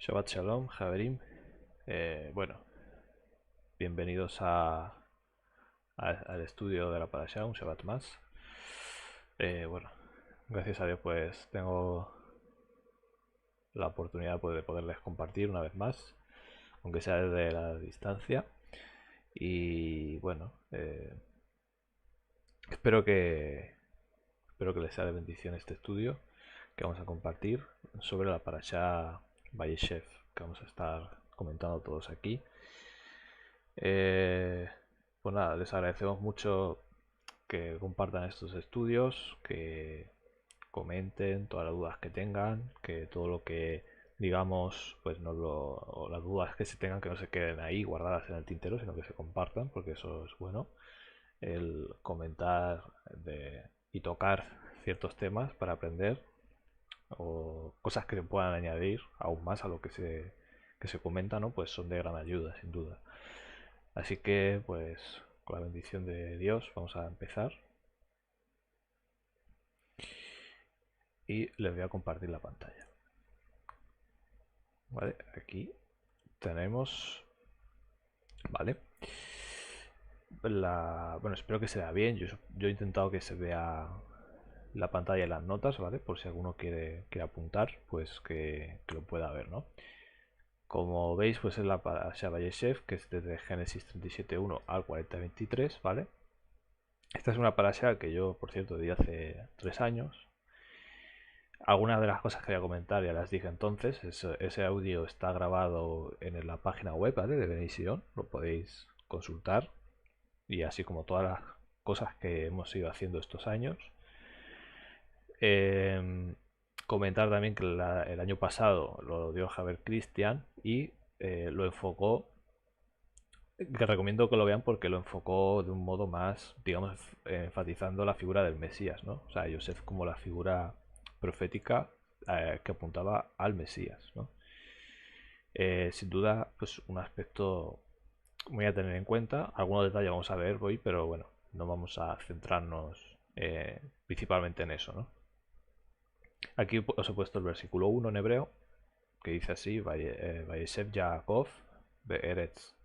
Shabbat Shalom, Javerim. Bueno, bienvenidos al estudio de la Parashá, un Shabbat más. Bueno, gracias a Dios pues tengo la oportunidad pues, de poderles compartir una vez más, aunque sea desde la distancia. Y bueno, espero que espero que les sea de bendición este estudio que vamos a compartir sobre la Parashá Vayeshev, que vamos a estar comentando todos aquí. Eh, pues nada, les agradecemos mucho que compartan estos estudios, que comenten todas las dudas que tengan, que todo lo que digamos, pues no o las dudas que se tengan, que no se queden ahí guardadas en el tintero, sino que se compartan, porque eso es bueno. El comentar y tocar ciertos temas para aprender o cosas que se puedan añadir aún más a lo que se comenta, ¿no? Pues son de gran ayuda, sin duda. Así que, pues, con la bendición de Dios, vamos a empezar. Y les voy a compartir la pantalla. Vale, aquí tenemos. Vale. Bueno, espero que se vea bien. Yo he intentado que se vea la pantalla y las notas, ¿vale? Por si alguno quiere apuntar, pues que lo pueda ver, ¿no? Como veis, pues es la Parasha Vayeshev, que es desde Génesis 37.1 al 40.23, ¿vale? Esta es una parasha que yo, por cierto, di hace 3 años. Algunas de las cosas que voy a comentar ya las dije entonces. Ese audio está grabado en la página web, ¿vale? De Beneision, lo podéis consultar. Y así como todas las cosas que hemos ido haciendo estos años. Comentar también que el año pasado lo dio Javier Cristian y lo enfocó, que recomiendo que lo vean porque lo enfocó de un modo más, digamos, enfatizando la figura del Mesías, ¿no? O sea, Joseph como la figura profética que apuntaba al Mesías, ¿no? Sin duda, pues un aspecto muy a tener en cuenta. Algunos detalles vamos a ver hoy, pero bueno, no vamos a centrarnos principalmente en eso, ¿no? Aquí os he puesto el versículo 1 en hebreo, que dice así: Vayeshev Yaakov Be'eretz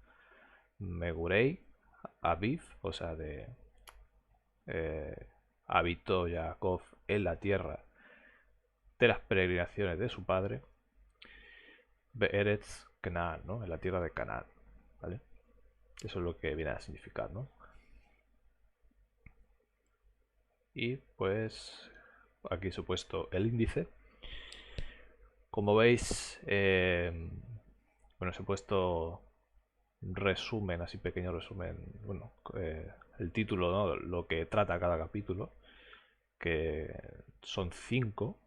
Megurei Aviv, o sea, eh, habitó Jacob en la tierra de las peregrinaciones de su padre, Be'eretz Canaan, ¿no? En la tierra de Canaán, ¿vale? Eso es lo que viene a significar, ¿no? Y pues aquí he puesto el índice. Como veis, bueno, os he puesto un resumen, así pequeño resumen, bueno, el título, ¿no? Lo que trata cada capítulo, que son 5,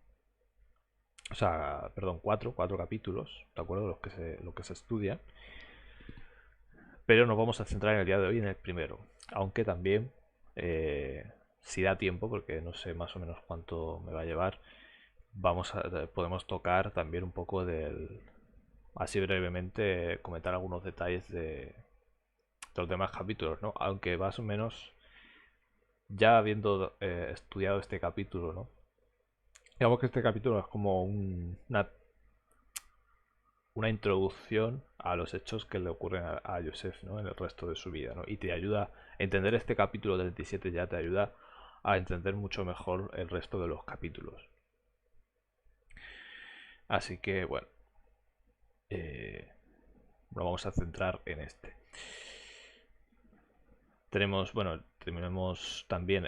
o sea, perdón, cuatro capítulos, ¿de acuerdo? Lo que se estudia. Pero nos vamos a centrar en el día de hoy en el primero, aunque también, si da tiempo, porque no sé más o menos cuánto me va a llevar, podemos tocar también un poco así brevemente, comentar algunos detalles de los demás capítulos, ¿no? Aunque más o menos, ya habiendo estudiado este capítulo, ¿no? Digamos que este capítulo es como una introducción a los hechos que le ocurren a Joseph, ¿no? En el resto de su vida, ¿no? Y te ayuda a entender este capítulo 37, ya te ayuda a entender mucho mejor el resto de los capítulos. Así que bueno, nos vamos a centrar en este. Tenemos también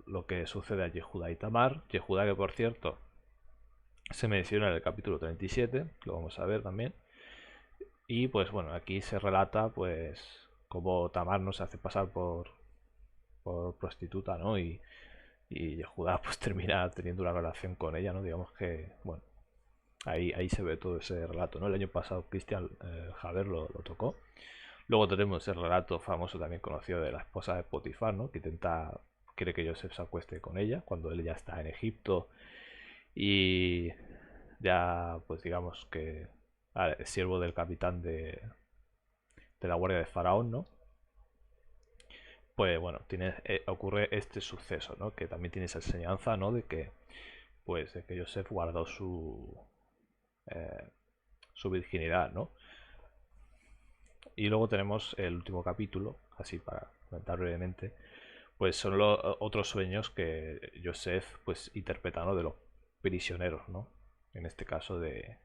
lo que sucede a Yehuda y Tamar. Yehuda, que por cierto se menciona en el capítulo 37, lo vamos a ver también. Y pues bueno, aquí se relata pues cómo Tamar no se hace pasar por prostituta, ¿no? Y Judá pues termina teniendo una relación con ella, ¿no? Digamos que, bueno, ahí se ve todo ese relato, ¿no? El año pasado Cristian Javer lo tocó. Luego tenemos el relato famoso también conocido de la esposa de Potifar, ¿no? Que quiere que Joseph se acueste con ella cuando él ya está en Egipto y ya, pues digamos que es siervo del capitán de la guardia de Faraón, ¿no? Pues bueno, ocurre este suceso, ¿no? Que también tiene esa enseñanza, ¿no? De que Joseph guardó eh, su virginidad, ¿no? Y luego tenemos el último capítulo, así para comentar brevemente, pues son los otros sueños que Joseph pues interpreta, ¿no? De los prisioneros, ¿no? En este caso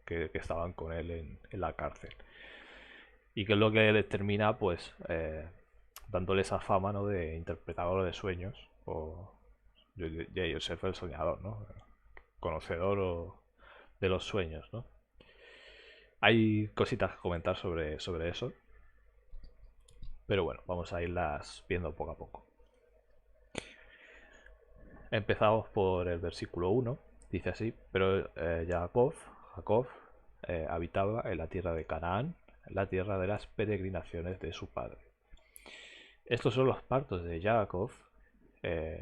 que estaban con él en la cárcel. Y que es lo que les termina pues dándole esa fama, ¿no? De interpretador de sueños, o de Joseph el soñador, ¿no? Conocedor de los sueños, ¿no? Hay cositas que comentar sobre eso, pero bueno, vamos a irlas viendo poco a poco. Empezamos por el versículo 1, dice así: pero Jacob habitaba en la tierra de Canaán, la tierra de las peregrinaciones de su padre. Estos son los partos de Jacob.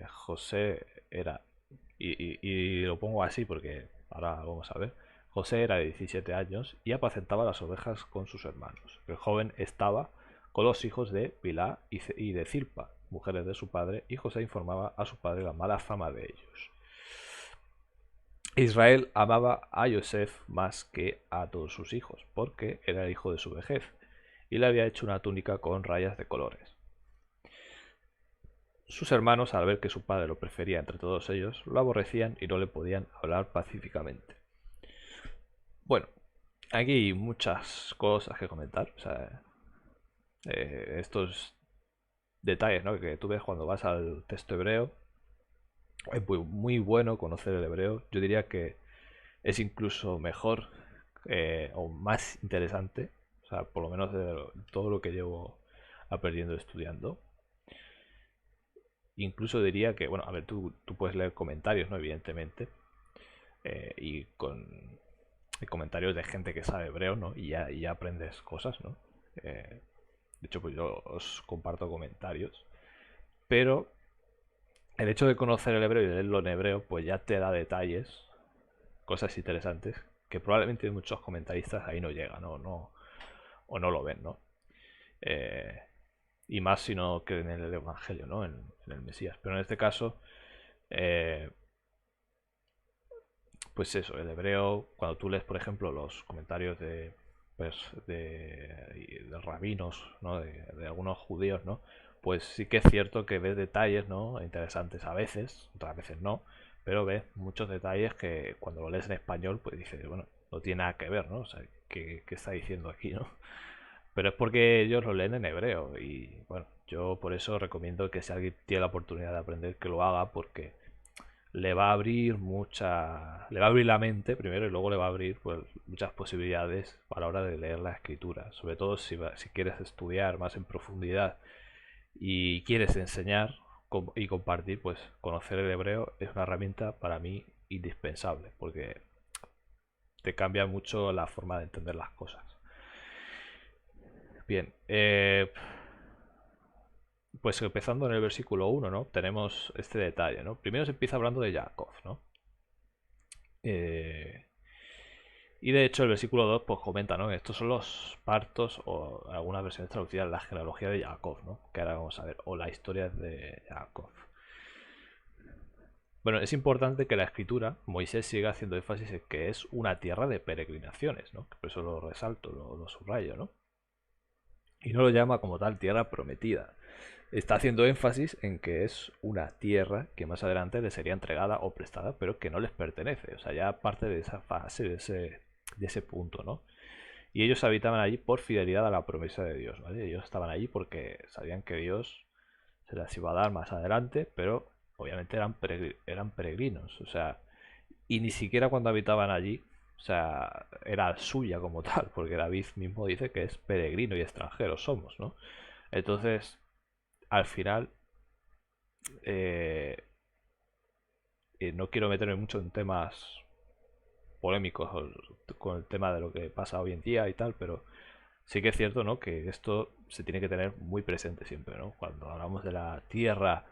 José era, y lo pongo así porque ahora vamos a ver, José era de 17 años y apacentaba las ovejas con sus hermanos. El joven estaba con los hijos de Bilá y de Zilpa, mujeres de su padre, y José informaba a su padre la mala fama de ellos. Israel amaba a Yosef más que a todos sus hijos, porque era el hijo de su vejez, y le había hecho una túnica con rayas de colores. Sus hermanos, al ver que su padre lo prefería entre todos ellos, lo aborrecían y no le podían hablar pacíficamente. Bueno, aquí hay muchas cosas que comentar. O sea, estos detalles, ¿no? Que tú ves cuando vas al texto hebreo. Es muy bueno conocer el hebreo. Yo diría que es incluso mejor o más interesante. O sea, por lo menos de todo lo que llevo aprendiendo estudiando. Incluso diría que, bueno, a ver, tú puedes leer comentarios, ¿no? Evidentemente. Y con comentarios de gente que sabe hebreo, ¿no? Y ya aprendes cosas, ¿no? De hecho, pues yo os comparto comentarios. Pero el hecho de conocer el hebreo y leerlo en hebreo, pues ya te da detalles, cosas interesantes, que probablemente muchos comentaristas ahí no llegan, o no lo ven, ¿no? Y más si no creen en el Evangelio, ¿no? En el Mesías. Pero en este caso, pues eso, el hebreo, cuando tú lees, por ejemplo, los comentarios pues, de rabinos, ¿no? De algunos judíos, ¿no? Pues sí que es cierto que ves detalles, ¿no? Interesantes a veces, otras veces no, pero ves muchos detalles que cuando lo lees en español, pues dices, bueno, no tiene nada que ver, ¿no? O sea, ¿qué está diciendo aquí, ¿no? Pero es porque ellos lo leen en hebreo y, bueno, yo por eso recomiendo que si alguien tiene la oportunidad de aprender, que lo haga, porque le va a abrir le va a abrir la mente primero, y luego le va a abrir pues muchas posibilidades a la hora de leer la escritura, sobre todo si quieres estudiar más en profundidad y quieres enseñar y compartir. Pues conocer el hebreo es una herramienta para mí indispensable, porque te cambia mucho la forma de entender las cosas. Bien, pues empezando en el versículo 1, ¿no? Tenemos este detalle, ¿no? Primero se empieza hablando de Jacob, ¿no? Y de hecho el versículo 2 pues comenta, ¿no? Estos son los partos, o algunas versiones traducidas, la genealogía de Jacob, ¿no? Que ahora vamos a ver, o la historia de Jacob. Bueno, es importante que la escritura, Moisés, siga haciendo énfasis en que es una tierra de peregrinaciones, ¿no? Por eso lo resalto, lo subrayo, ¿no? Y no lo llama como tal tierra prometida. Está haciendo énfasis en que es una tierra que más adelante les sería entregada o prestada, pero que no les pertenece. O sea, ya parte de esa fase, de ese punto, ¿no? Y ellos habitaban allí por fidelidad a la promesa de Dios, ¿vale? Ellos estaban allí porque sabían que Dios se las iba a dar más adelante, pero obviamente eran peregrinos, o sea, y ni siquiera cuando habitaban allí, o sea, era suya como tal, porque David mismo dice que es peregrino y extranjero somos, ¿no? Entonces, al final, eh, no quiero meterme mucho en temas polémicos con el tema de lo que pasa hoy en día y tal, pero sí que es cierto, ¿no? Que esto se tiene que tener muy presente siempre, ¿no? Cuando hablamos de la tierra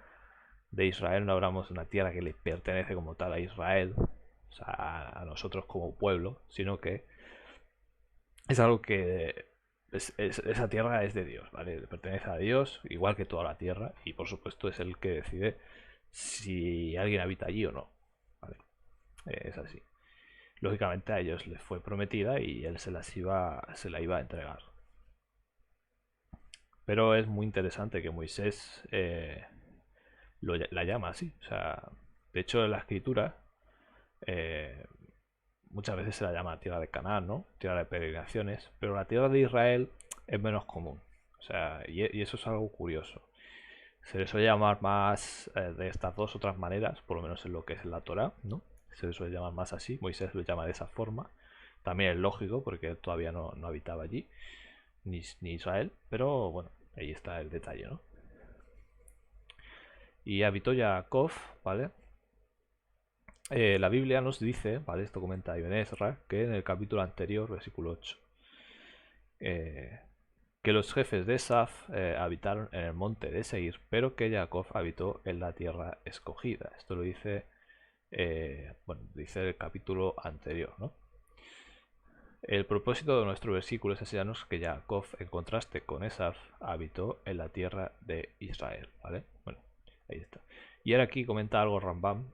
de Israel, no hablamos de una tierra que le pertenece como tal a Israel, o sea, a nosotros como pueblo, sino que es algo que esa tierra es de Dios, ¿vale? Le pertenece a Dios, igual que toda la tierra, y por supuesto es el que decide si alguien habita allí o no, ¿vale? Es así. lógicamente a ellos les fue prometida y él se la iba a entregar. Pero es muy interesante que Moisés la llama así. O sea, de hecho en la escritura eh, muchas veces se la llama tierra de Canaán, ¿no? Tierra de peregrinaciones, pero la tierra de Israel es menos común. O sea, y eso es algo curioso. Se le suele llamar más de estas dos otras maneras, por lo menos en lo que es la Torá, ¿no? Se le suele llamar más así, Moisés lo llama de esa forma. También es lógico porque él todavía no habitaba allí, ni Israel, pero bueno, ahí está el detalle, ¿no? Y habitó Jacob, ¿vale? La Biblia nos dice, ¿vale? Esto comenta Ibn Ezra, que en el capítulo anterior, versículo 8, que los jefes de Saf habitaron en el monte de Seir, pero que Jacob habitó en la tierra escogida. Esto lo dice, bueno, dice el capítulo anterior, ¿no? El propósito de nuestro versículo es enseñarnos que Jacob, en contraste con Esaf, habitó en la tierra de Israel, ¿vale? Bueno, ahí está. Y ahora aquí comenta algo Rambam,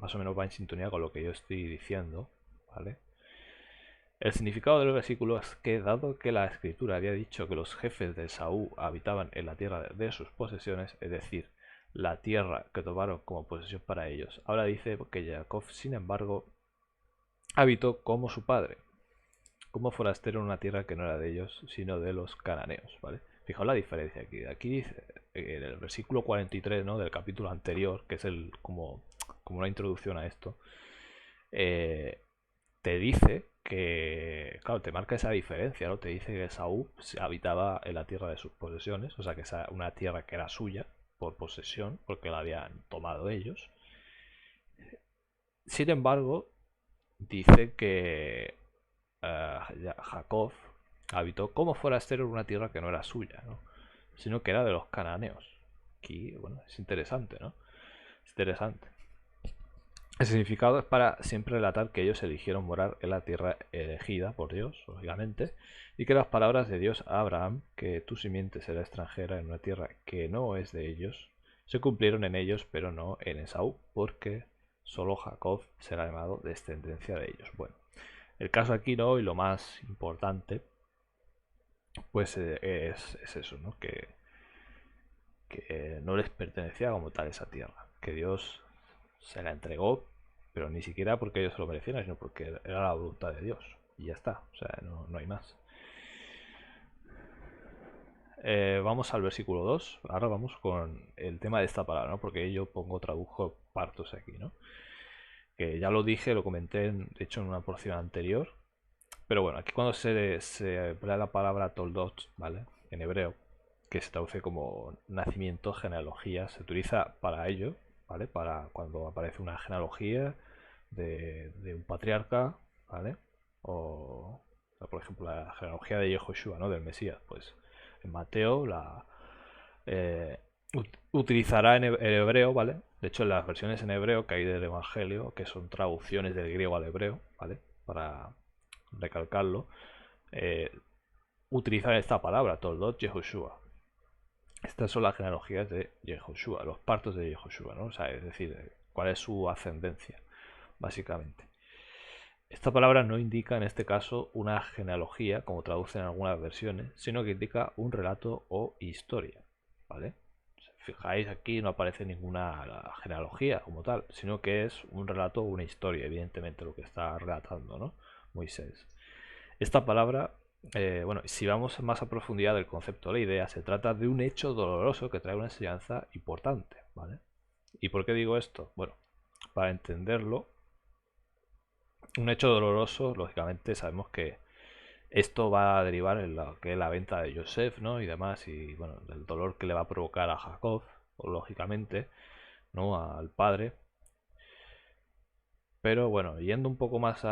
más o menos va en sintonía con lo que yo estoy diciendo, ¿vale? El significado del versículo es que, dado que la escritura había dicho que los jefes de Saúl habitaban en la tierra de sus posesiones, es decir, la tierra que tomaron como posesión para ellos, ahora dice que Jacob, sin embargo, habitó como su padre, como forastero en una tierra que no era de ellos, sino de los cananeos, ¿vale? Fijaos la diferencia aquí. Aquí dice, en el versículo 43, ¿no? Del capítulo anterior, que es como una introducción a esto, te dice que, claro, te marca esa diferencia, ¿no? Te dice que Saúl habitaba en la tierra de sus posesiones, o sea, que esa una tierra que era suya por posesión, porque la habían tomado ellos. Sin embargo, dice que Jacob habitó como forastero en una tierra que no era suya, ¿no? Sino que era de los cananeos. Aquí, bueno, es interesante, ¿no? Es interesante. El significado es para siempre relatar que ellos eligieron morar en la tierra elegida por Dios, lógicamente, y que las palabras de Dios a Abraham, que tu simiente será extranjera en una tierra que no es de ellos, se cumplieron en ellos, pero no en Esaú, porque solo Jacob será llamado descendencia de ellos. Bueno, el caso aquí, ¿no? Y lo más importante, pues es eso, ¿no? Que no les pertenecía como tal esa tierra, que Dios se la entregó, pero ni siquiera porque ellos se lo merecieran, sino porque era la voluntad de Dios. Y ya está, o sea, no hay más. Vamos al versículo 2. Ahora vamos con el tema de esta palabra, ¿no? Porque yo tradujo partos aquí, ¿no? Que ya lo dije, lo comenté, de hecho, en una porción anterior. Pero bueno, aquí cuando se emplea la palabra toldot, ¿vale? En hebreo, que se traduce como nacimiento, genealogía, se utiliza para ello, ¿vale? Para cuando aparece una genealogía de un patriarca, ¿vale? O, por ejemplo, la genealogía de Yehoshua, ¿no? Del Mesías, pues en Mateo eh, utilizará en hebreo, ¿vale? De hecho, en las versiones en hebreo que hay del Evangelio, que son traducciones del griego al hebreo, ¿vale? Para recalcarlo, eh, utilizan esta palabra, Toldot Yehoshua. Estas son las genealogías de Yehoshua, los partos de Yehoshua, ¿no? O sea, es decir, cuál es su ascendencia, básicamente. Esta palabra no indica en este caso una genealogía, como traducen algunas versiones, sino que indica un relato o historia, ¿vale? Si fijáis aquí no aparece ninguna genealogía como tal, sino que es un relato o una historia, evidentemente lo que está relatando, ¿no? Moisés. Esta palabra, bueno, si vamos más a profundidad del concepto de la idea, se trata de un hecho doloroso que trae una enseñanza importante, ¿vale? ¿Y por qué digo esto? Bueno, para entenderlo, un hecho doloroso, lógicamente sabemos que esto va a derivar en lo que es la venta de Joseph, ¿no? Y demás, y bueno, del dolor que le va a provocar a Jacob, lógicamente, ¿no? Al padre. Pero bueno, yendo un poco más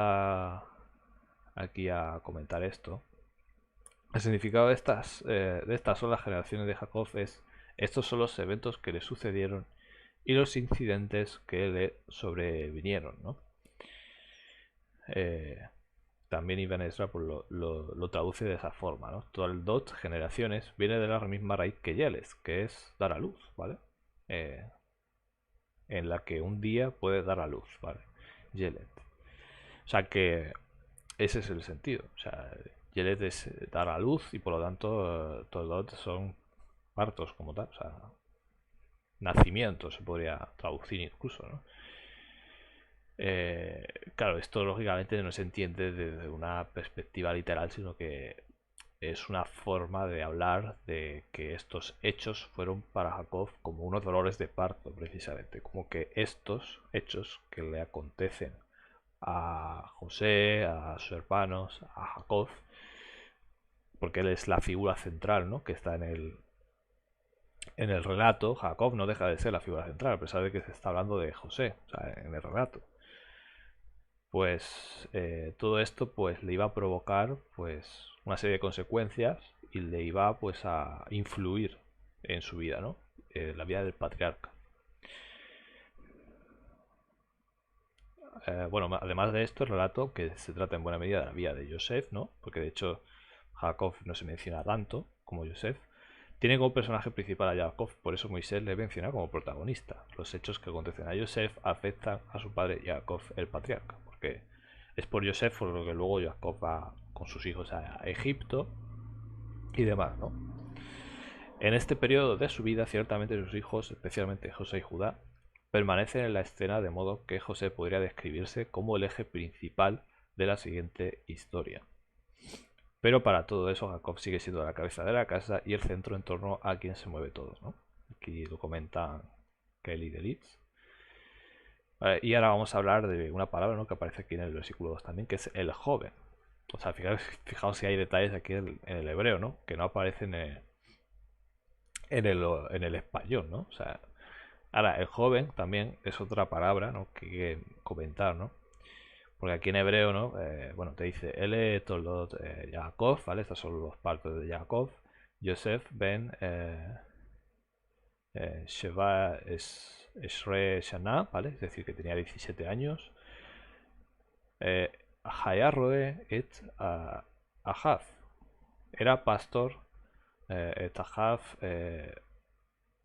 aquí a comentar esto, el significado de estas son las generaciones de Jacob es: estos son los eventos que le sucedieron y los incidentes que le sobrevinieron, ¿no? También Ibn Ezra pues, lo traduce de esa forma, ¿no? Todo el dot, generaciones, viene de la misma raíz que yeles, que es dar a luz, ¿vale? En la que un día puede dar a luz, ¿vale? Yelet. O sea que ese es el sentido. O sea, Yelet es dar a luz y por lo tanto Toldot son partos como tal. O sea, nacimiento se podría traducir incluso, ¿no? Claro, esto lógicamente no se entiende desde una perspectiva literal, sino que es una forma de hablar de que estos hechos fueron para Jacob como unos dolores de parto, precisamente, como que estos hechos que le acontecen a José, a sus hermanos, a Jacob, porque él es la figura central, ¿no? Que está en el relato. Jacob no deja de ser la figura central, a pesar de que se está hablando de José, o sea, en el relato. Pues todo esto pues le iba a provocar pues una serie de consecuencias y le iba pues a influir en su vida, ¿no? La vida del patriarca. Bueno, además de esto, el relato que se trata en buena medida de la vida de Joseph, ¿no? Porque de hecho Jacob no se menciona tanto como Joseph. Tiene como personaje principal a Jacob, por eso Moisés le menciona como protagonista. Los hechos que acontecen a Joseph afectan a su padre Jacob, el patriarca, porque es por Joseph por lo que luego Jacob va con sus hijos a Egipto y demás, ¿no? En este periodo de su vida, ciertamente sus hijos, especialmente José y Judá, permanecen en la escena de modo que José podría describirse como el eje principal de la siguiente historia. Pero para todo eso Jacob sigue siendo la cabeza de la casa y el centro en torno a quien se mueve todo, ¿no? Aquí lo comenta Kelly de Leeds. Vale, y ahora vamos a hablar de una palabra, ¿no? Que aparece aquí en el versículo 2 también, que es el joven. O sea, fijaos si hay detalles aquí en el hebreo, ¿no? Que no aparecen en el español, ¿no? O sea, ahora, el joven también es otra palabra, ¿no? Que hay que comentar, ¿no? Porque aquí en hebreo, ¿no? Bueno, te dice L, Toldot, Yaakov, ¿vale? Estos son los partos de Jacob. Yosef ben Sheva Esre Shana, ¿vale? Es decir, que tenía 17 años. Hayarroe et Ahav. Era pastor et Ahav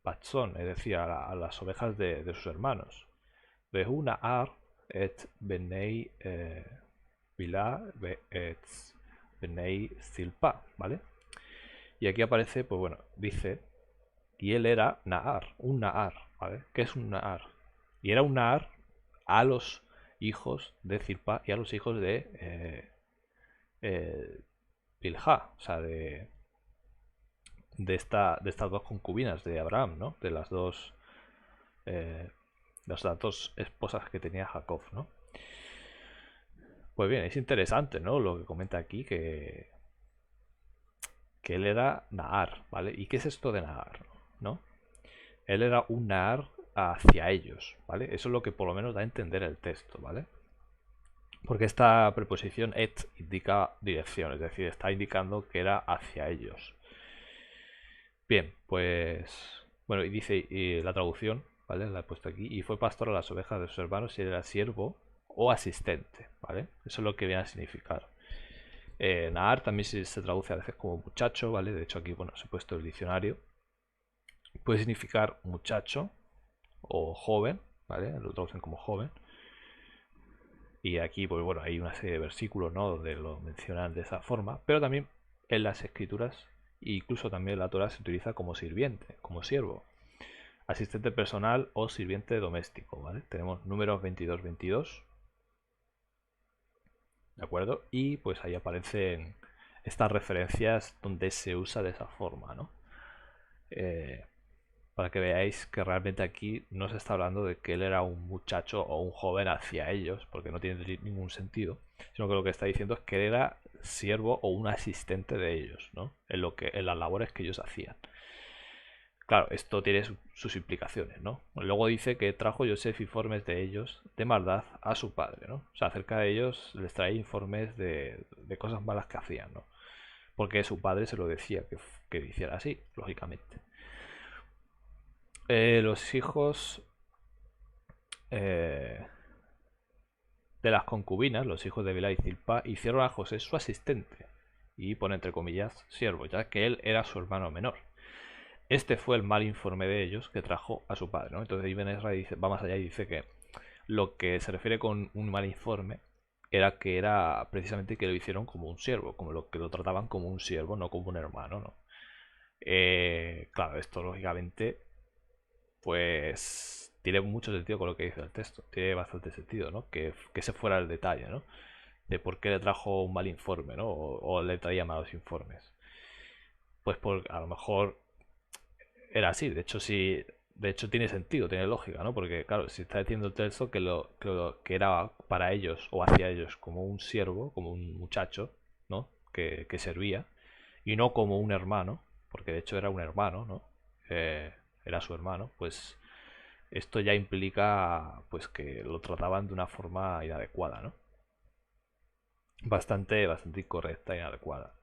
Patzón, es decir, a las ovejas de sus hermanos. Behuna Ar et Benei Bilá et Benei Zilpa, ¿vale? Y aquí aparece, pues bueno, dice, y él era Nahar, un Nahar, ¿vale? ¿Qué es un Nahar? Y era un Nahar a los hijos de Zilpa y a los hijos Bilhá, o sea, de estas dos concubinas de Abraham, ¿no? De las dos esposas que tenía Jacob, ¿no? Pues bien, es interesante, ¿no? Lo que comenta aquí, que él era Nahar, ¿vale? ¿Y qué es esto de Nahar? ¿No? Él era un Nahar hacia ellos, ¿vale? Eso es lo que por lo menos da a entender el texto, ¿vale? Porque esta preposición et indica dirección, es decir, está indicando que era hacia ellos. Bien, pues bueno, y dice la traducción, ¿vale? La he puesto aquí, y fue pastor a las ovejas de sus hermanos y era siervo o asistente, ¿vale? Eso es lo que viene a significar. Nahar también se traduce a veces como muchacho, ¿vale? De hecho aquí, bueno, se ha puesto el diccionario. Puede significar muchacho o joven, ¿vale? Lo traducen como joven. Y aquí, pues bueno, hay una serie de versículos, ¿no? Donde lo mencionan de esa forma. Pero también en las escrituras, e incluso también en la Torah, se utiliza como sirviente, como siervo. Asistente personal o sirviente doméstico, ¿vale? Tenemos números 22-22. ¿De acuerdo? Y pues ahí aparecen estas referencias donde se usa de esa forma, ¿no? Para que veáis que realmente aquí no se está hablando de que él era un muchacho o un joven hacia ellos, porque no tiene ningún sentido, sino que lo que está diciendo es que él era siervo o un asistente de ellos, ¿no? En las labores que ellos hacían. Claro, esto tiene sus implicaciones, ¿no? Luego dice que trajo Joseph informes de ellos de maldad a su padre, ¿no? O sea, acerca de ellos les trae informes de cosas malas que hacían, ¿no? Porque su padre se lo decía que hiciera así, lógicamente. Los hijos de las concubinas, los hijos de Bilá y Zilpa, hicieron a José su asistente y pone entre comillas siervo, ya que él era su hermano menor. Este fue el mal informe de ellos que trajo a su padre, ¿no? Entonces Ibn Ezra dice, va más allá y dice que lo que se refiere con un mal informe era que era precisamente que lo hicieron como un siervo, como lo que lo trataban como un siervo, no como un hermano, ¿no? Claro, esto lógicamente, pues tiene mucho sentido con lo que dice el texto, tiene bastante sentido, ¿no? Que se fuera el detalle, ¿no? De por qué le trajo un mal informe, ¿no? O le traía malos informes. Pues a lo mejor era así, de hecho sí, de hecho tiene sentido, tiene lógica, ¿no? Porque claro, si está diciendo el texto que era para ellos o hacia ellos como un siervo, como un muchacho, ¿no? Que servía, y no como un hermano, porque de hecho era un hermano, ¿no? Era su hermano, pues esto ya implica pues que lo trataban de una forma inadecuada, ¿no? Bastante incorrecta e inadecuada.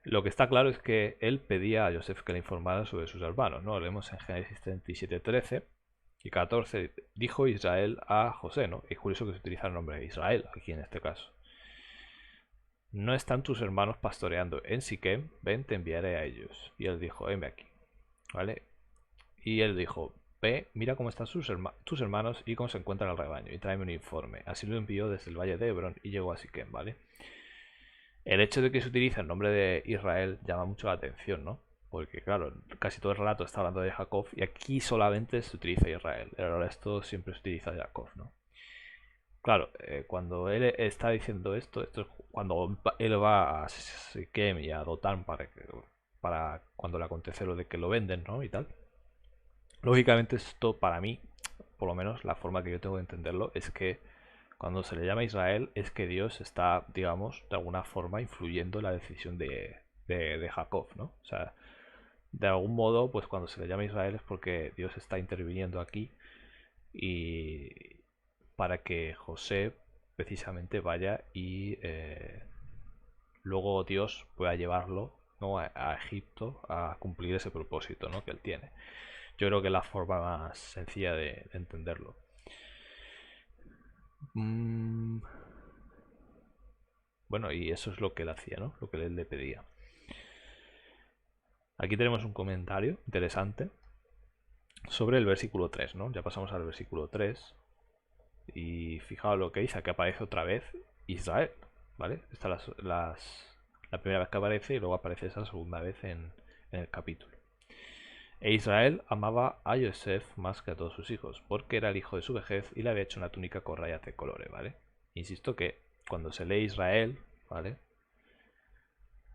Lo que está claro es que él pedía a Joseph que le informara sobre sus hermanos, ¿no? Leemos en Génesis 37, 13 y 14, dijo Israel a José, ¿no? Y es curioso que se utiliza el nombre de Israel aquí en este caso. No están tus hermanos pastoreando en Siquem, ven, te enviaré a ellos. Y él dijo, venme aquí, ¿vale? Y él dijo, ve, mira cómo están tus hermanos y cómo se encuentran el rebaño, y tráeme un informe. Así lo envió desde el valle de Hebrón y llegó a Siquem, ¿vale? El hecho de que se utilice el nombre de Israel llama mucho la atención, ¿no? Porque, claro, casi todo el relato está hablando de Jacob y aquí solamente se utiliza Israel. El resto siempre se utiliza Jacob, ¿no? Claro, cuando él está diciendo esto es cuando él va a Siquem y a Dotán para cuando le acontece lo de que lo venden, ¿no? Y tal. Lógicamente esto para mí, por lo menos la forma que yo tengo de entenderlo, es que cuando se le llama Israel es que Dios está, digamos, de alguna forma influyendo en la decisión de Jacob, ¿no? O sea, de algún modo, pues cuando se le llama Israel es porque Dios está interviniendo aquí y para que José precisamente vaya y luego Dios pueda llevarlo, ¿no? a Egipto a cumplir ese propósito, ¿no? que él tiene. Yo creo que es la forma más sencilla de entenderlo. Mm, bueno, y eso es lo que él hacía, ¿no? Lo que él le pedía. Aquí tenemos un comentario interesante sobre el versículo 3, ¿no? Ya pasamos al versículo 3 y fijaos lo que dice, que aparece otra vez Israel, ¿vale? Esta es la primera vez que aparece y luego aparece esa segunda vez en el capítulo. E Israel amaba a Yosef más que a todos sus hijos, porque era el hijo de su vejez y le había hecho una túnica con rayas de colores, ¿vale? Insisto que cuando se lee Israel, ¿vale?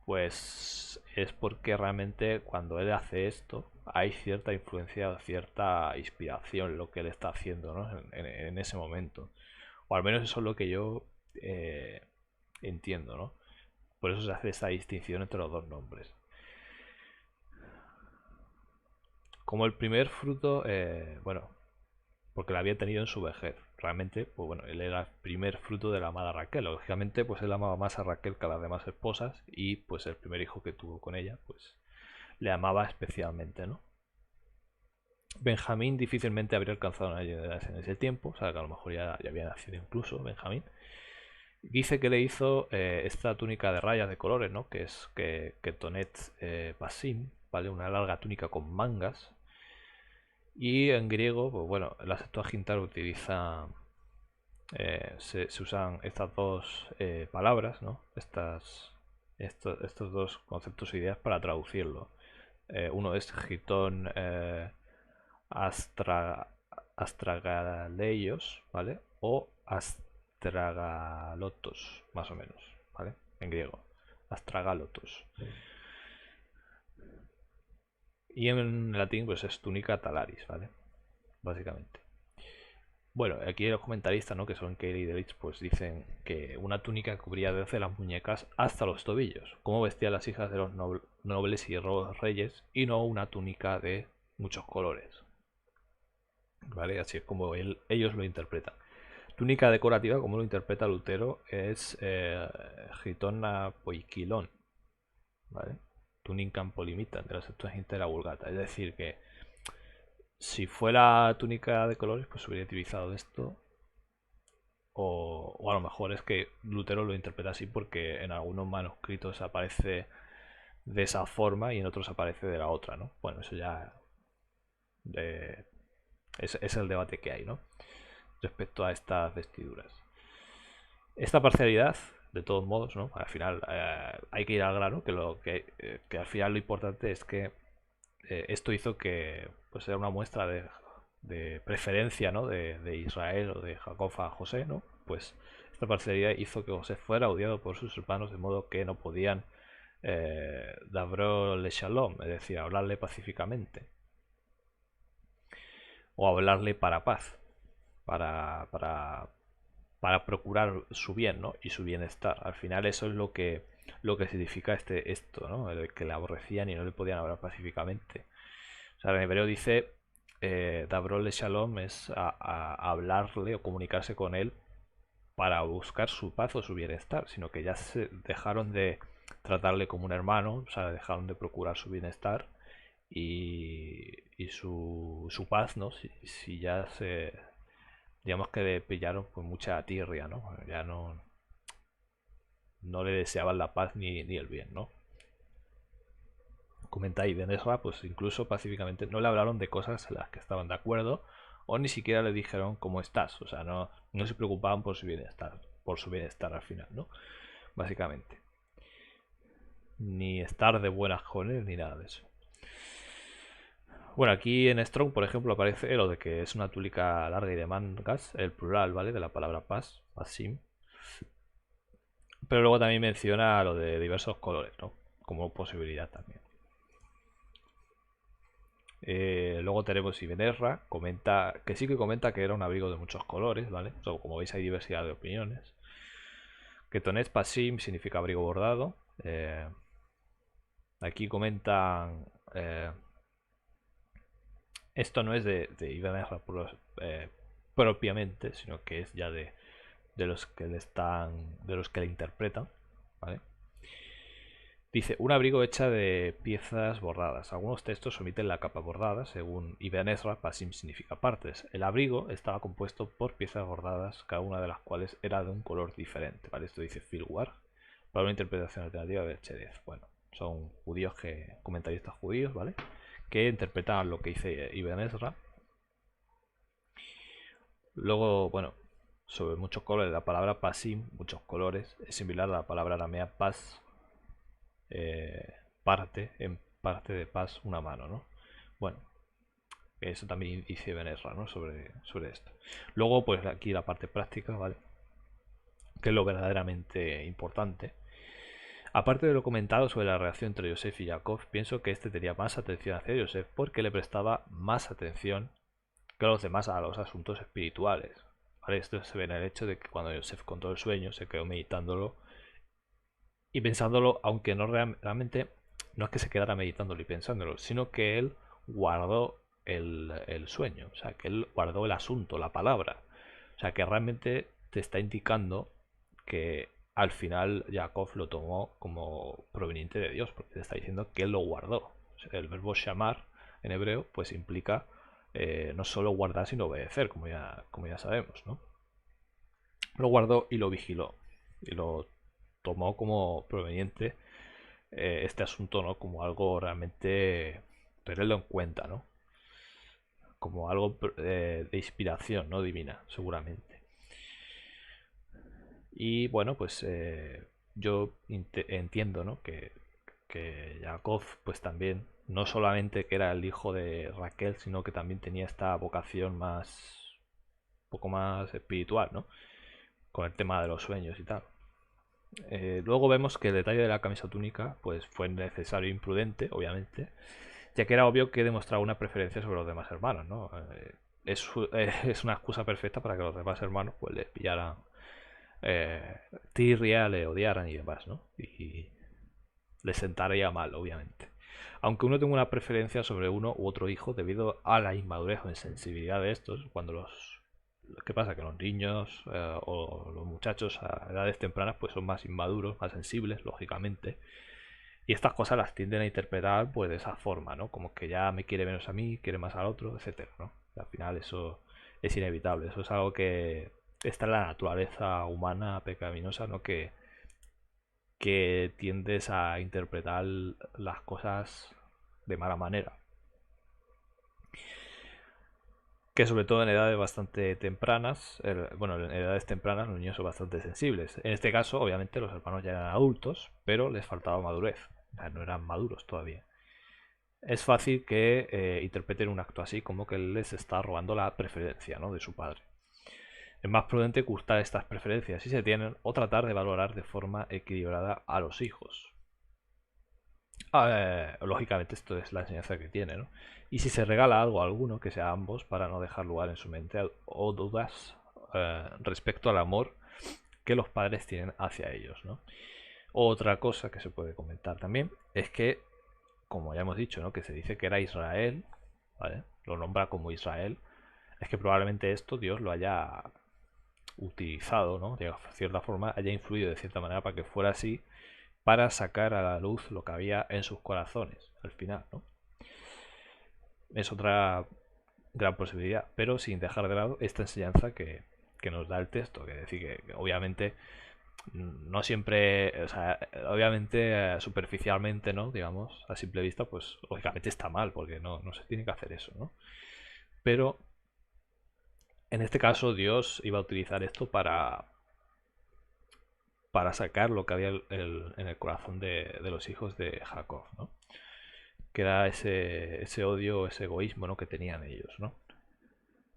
Pues es porque realmente cuando él hace esto hay cierta influencia o cierta inspiración en lo que él está haciendo, ¿no? en ese momento. O al menos eso es lo que yo entiendo, ¿no? Por eso se hace esta distinción entre los dos nombres. Como el primer fruto, bueno, porque la había tenido en su vejez. Realmente, pues bueno, él era el primer fruto de la amada Raquel. Lógicamente, pues él amaba más a Raquel que a las demás esposas y pues el primer hijo que tuvo con ella, pues le amaba especialmente, ¿no? Benjamín difícilmente habría alcanzado una edad en ese tiempo, o sea que a lo mejor ya había nacido incluso Benjamín. Dice que le hizo esta túnica de rayas de colores, ¿no? Que es que Tonet Basim, ¿vale? Una larga túnica con mangas. Y en griego, pues bueno, la Septuaginta utiliza se usan estas dos palabras, ¿no? Estos dos conceptos e ideas para traducirlo. Uno es gitón astra, astragaleios, ¿vale? O astragalotos, más o menos, ¿vale? En griego. Astragalotos. Y en latín, pues es túnica talaris, ¿vale? Básicamente. Bueno, aquí los comentaristas, ¿no? que son Kelly y Delich, pues dicen que una túnica cubría desde las muñecas hasta los tobillos, como vestían las hijas de los nobles y los reyes, y no una túnica de muchos colores. ¿Vale? Así es como ellos lo interpretan. Túnica decorativa, como lo interpreta Lutero, es gitona poikilon, ¿vale? Tunicam polimitan, de la Septuaginta de la Vulgata. Es decir, que si fuera túnica de colores, pues hubiera utilizado esto. O a lo mejor es que Lutero lo interpreta así porque en algunos manuscritos aparece de esa forma y en otros aparece de la otra, ¿no? Bueno, eso ya es el debate que hay, ¿no? respecto a estas vestiduras. Esta parcialidad, de todos modos, ¿no? Al final hay que ir al grano, que al final lo importante es que esto hizo que pues era una muestra de preferencia, ¿no? de Israel o de Jacob a José, ¿no? Pues esta parcialidad hizo que José fuera odiado por sus hermanos, de modo que no podían Dabro le Shalom, es decir, hablarle pacíficamente o hablarle para paz, para procurar su bien, ¿no? Y su bienestar. Al final eso es lo que significa esto, ¿no? El que le aborrecían y no le podían hablar pacíficamente. O sea, en hebreo dice Dabrol le Shalom es a hablarle o comunicarse con él para buscar su paz o su bienestar, sino que ya se dejaron de tratarle como un hermano, o sea, dejaron de procurar su bienestar y su paz, ¿no? Si ya digamos que le pillaron pues mucha tirria, ¿no? Ya no le deseaban la paz ni el bien, ¿no? Comenta ahí Ben Ezra, pues incluso pacíficamente no le hablaron de cosas en las que estaban de acuerdo o ni siquiera le dijeron cómo estás, o sea, no se preocupaban por su bienestar al final, ¿no? Básicamente. Ni estar de buenas con él ni nada de eso. Bueno, aquí en Strong, por ejemplo, aparece lo de que es una túnica larga y de mangas, el plural, ¿vale? De la palabra pas, pasim. Pero luego también menciona lo de diversos colores, ¿no? Como posibilidad también. Luego tenemos Ibn Ezra, comenta que era un abrigo de muchos colores, ¿vale? O sea, como veis hay diversidad de opiniones. Que Tonet Pasim significa abrigo bordado. Aquí comentan... esto no es de Ibn Ezra propiamente, sino que es ya de los que le interpretan, ¿vale? Dice, un abrigo hecha de piezas bordadas. Algunos textos omiten la capa bordada, según Ibn Ezra, Pasim significa partes. El abrigo estaba compuesto por piezas bordadas, cada una de las cuales era de un color diferente. ¿Vale? Esto dice Filwar, para una interpretación alternativa de Cherez. Bueno, son comentaristas judíos, ¿vale? Que interpretan lo que dice Ibn Ezra. Luego, bueno, sobre muchos colores, la palabra Pasim, muchos colores, es similar a la palabra aramea Pas, en parte de paz una mano, ¿no? Bueno, eso también dice Benesra, ¿no? Sobre esto. Luego, pues aquí la parte práctica, ¿vale? Que es lo verdaderamente importante. Aparte de lo comentado sobre la relación entre Yosef y Jacob, pienso que este tenía más atención hacia Yosef porque le prestaba más atención que los demás a los asuntos espirituales. ¿Vale? Esto se ve en el hecho de que cuando Yosef contó el sueño se quedó meditándolo y pensándolo, aunque no realmente no es que se quedara meditándolo y pensándolo, sino que él guardó el sueño, o sea, que él guardó el asunto, la palabra. O sea, que realmente te está indicando que al final Jacob lo tomó como proveniente de Dios, porque te está diciendo que él lo guardó. O sea, el verbo shamar en hebreo pues implica no solo guardar, sino obedecer, como ya sabemos, ¿no? Lo guardó y lo vigiló. Y lo tomó como proveniente este asunto, ¿no? Como algo realmente tenerlo en cuenta, ¿no? Como algo de inspiración, ¿no? Divina, seguramente. Y bueno, pues yo entiendo, ¿no? Que Jacob, pues también, no solamente que era el hijo de Raquel, sino que también tenía esta vocación un poco más espiritual, ¿no? Con el tema de los sueños y tal. Luego vemos que el detalle de la camisa túnica pues fue necesario e imprudente, obviamente, ya que era obvio que demostraba una preferencia sobre los demás hermanos, ¿no? Es una excusa perfecta para que los demás hermanos pues le pillaran tirria, le odiaran y demás, ¿no? Y le sentaría mal, obviamente. Aunque uno tenga una preferencia sobre uno u otro hijo debido a la inmadurez o insensibilidad de estos, cuando ¿qué pasa? Que los niños o los muchachos a edades tempranas pues son más inmaduros, más sensibles, lógicamente. Y estas cosas las tienden a interpretar pues de esa forma, ¿no? Como que ya me quiere menos a mí, quiere más al otro, etcétera, ¿no? Y al final eso es inevitable, eso es algo que está en la naturaleza humana pecaminosa, ¿no? Que tiendes a interpretar las cosas de mala manera. que sobre todo en edades bastante tempranas, bueno, en edades tempranas los niños son bastante sensibles. En este caso, obviamente, los hermanos ya eran adultos, pero les faltaba madurez. O sea, no eran maduros todavía. Es fácil que interpreten un acto así como que él les está robando la preferencia, ¿no?, de su padre. Es más prudente ocultar estas preferencias si se tienen o tratar de valorar de forma equilibrada a los hijos. Lógicamente esto es la enseñanza que tiene, ¿no? Y si se regala algo a alguno, que sea a ambos, para no dejar lugar en su mente o dudas respecto al amor que los padres tienen hacia ellos, ¿no? Otra cosa que se puede comentar también es que, como ya hemos dicho, ¿no?, que se dice que era Israel, ¿vale?, lo nombra como Israel, es que probablemente esto Dios lo haya utilizado, ¿no?, de cierta forma haya influido de cierta manera para que fuera así, para sacar a la luz lo que había en sus corazones al final, ¿no? Es otra gran posibilidad, pero sin dejar de lado esta enseñanza que nos da el texto, que decir que obviamente no siempre, o sea, obviamente superficialmente, ¿no?, digamos, a simple vista, pues lógicamente está mal, porque no se tiene que hacer eso, ¿no? Pero en este caso Dios iba a utilizar esto para sacar lo que había en el corazón de los hijos de Jacob, ¿no?, que era ese odio, ese egoísmo, ¿no?, que tenían ellos, ¿no?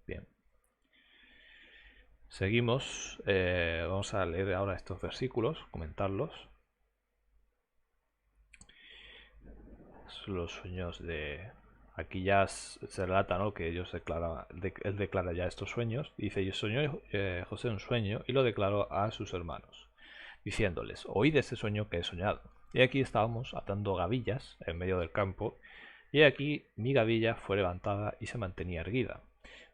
Bien. Seguimos. Vamos a leer ahora estos versículos, comentarlos. Los sueños de... Aquí ya se relata, ¿no?, que él declara ya estos sueños. Dice: yo soñó José un sueño y lo declaró a sus hermanos, diciéndoles: oíd este sueño que he soñado. Y aquí estábamos atando gavillas en medio del campo, y aquí mi gavilla fue levantada y se mantenía erguida,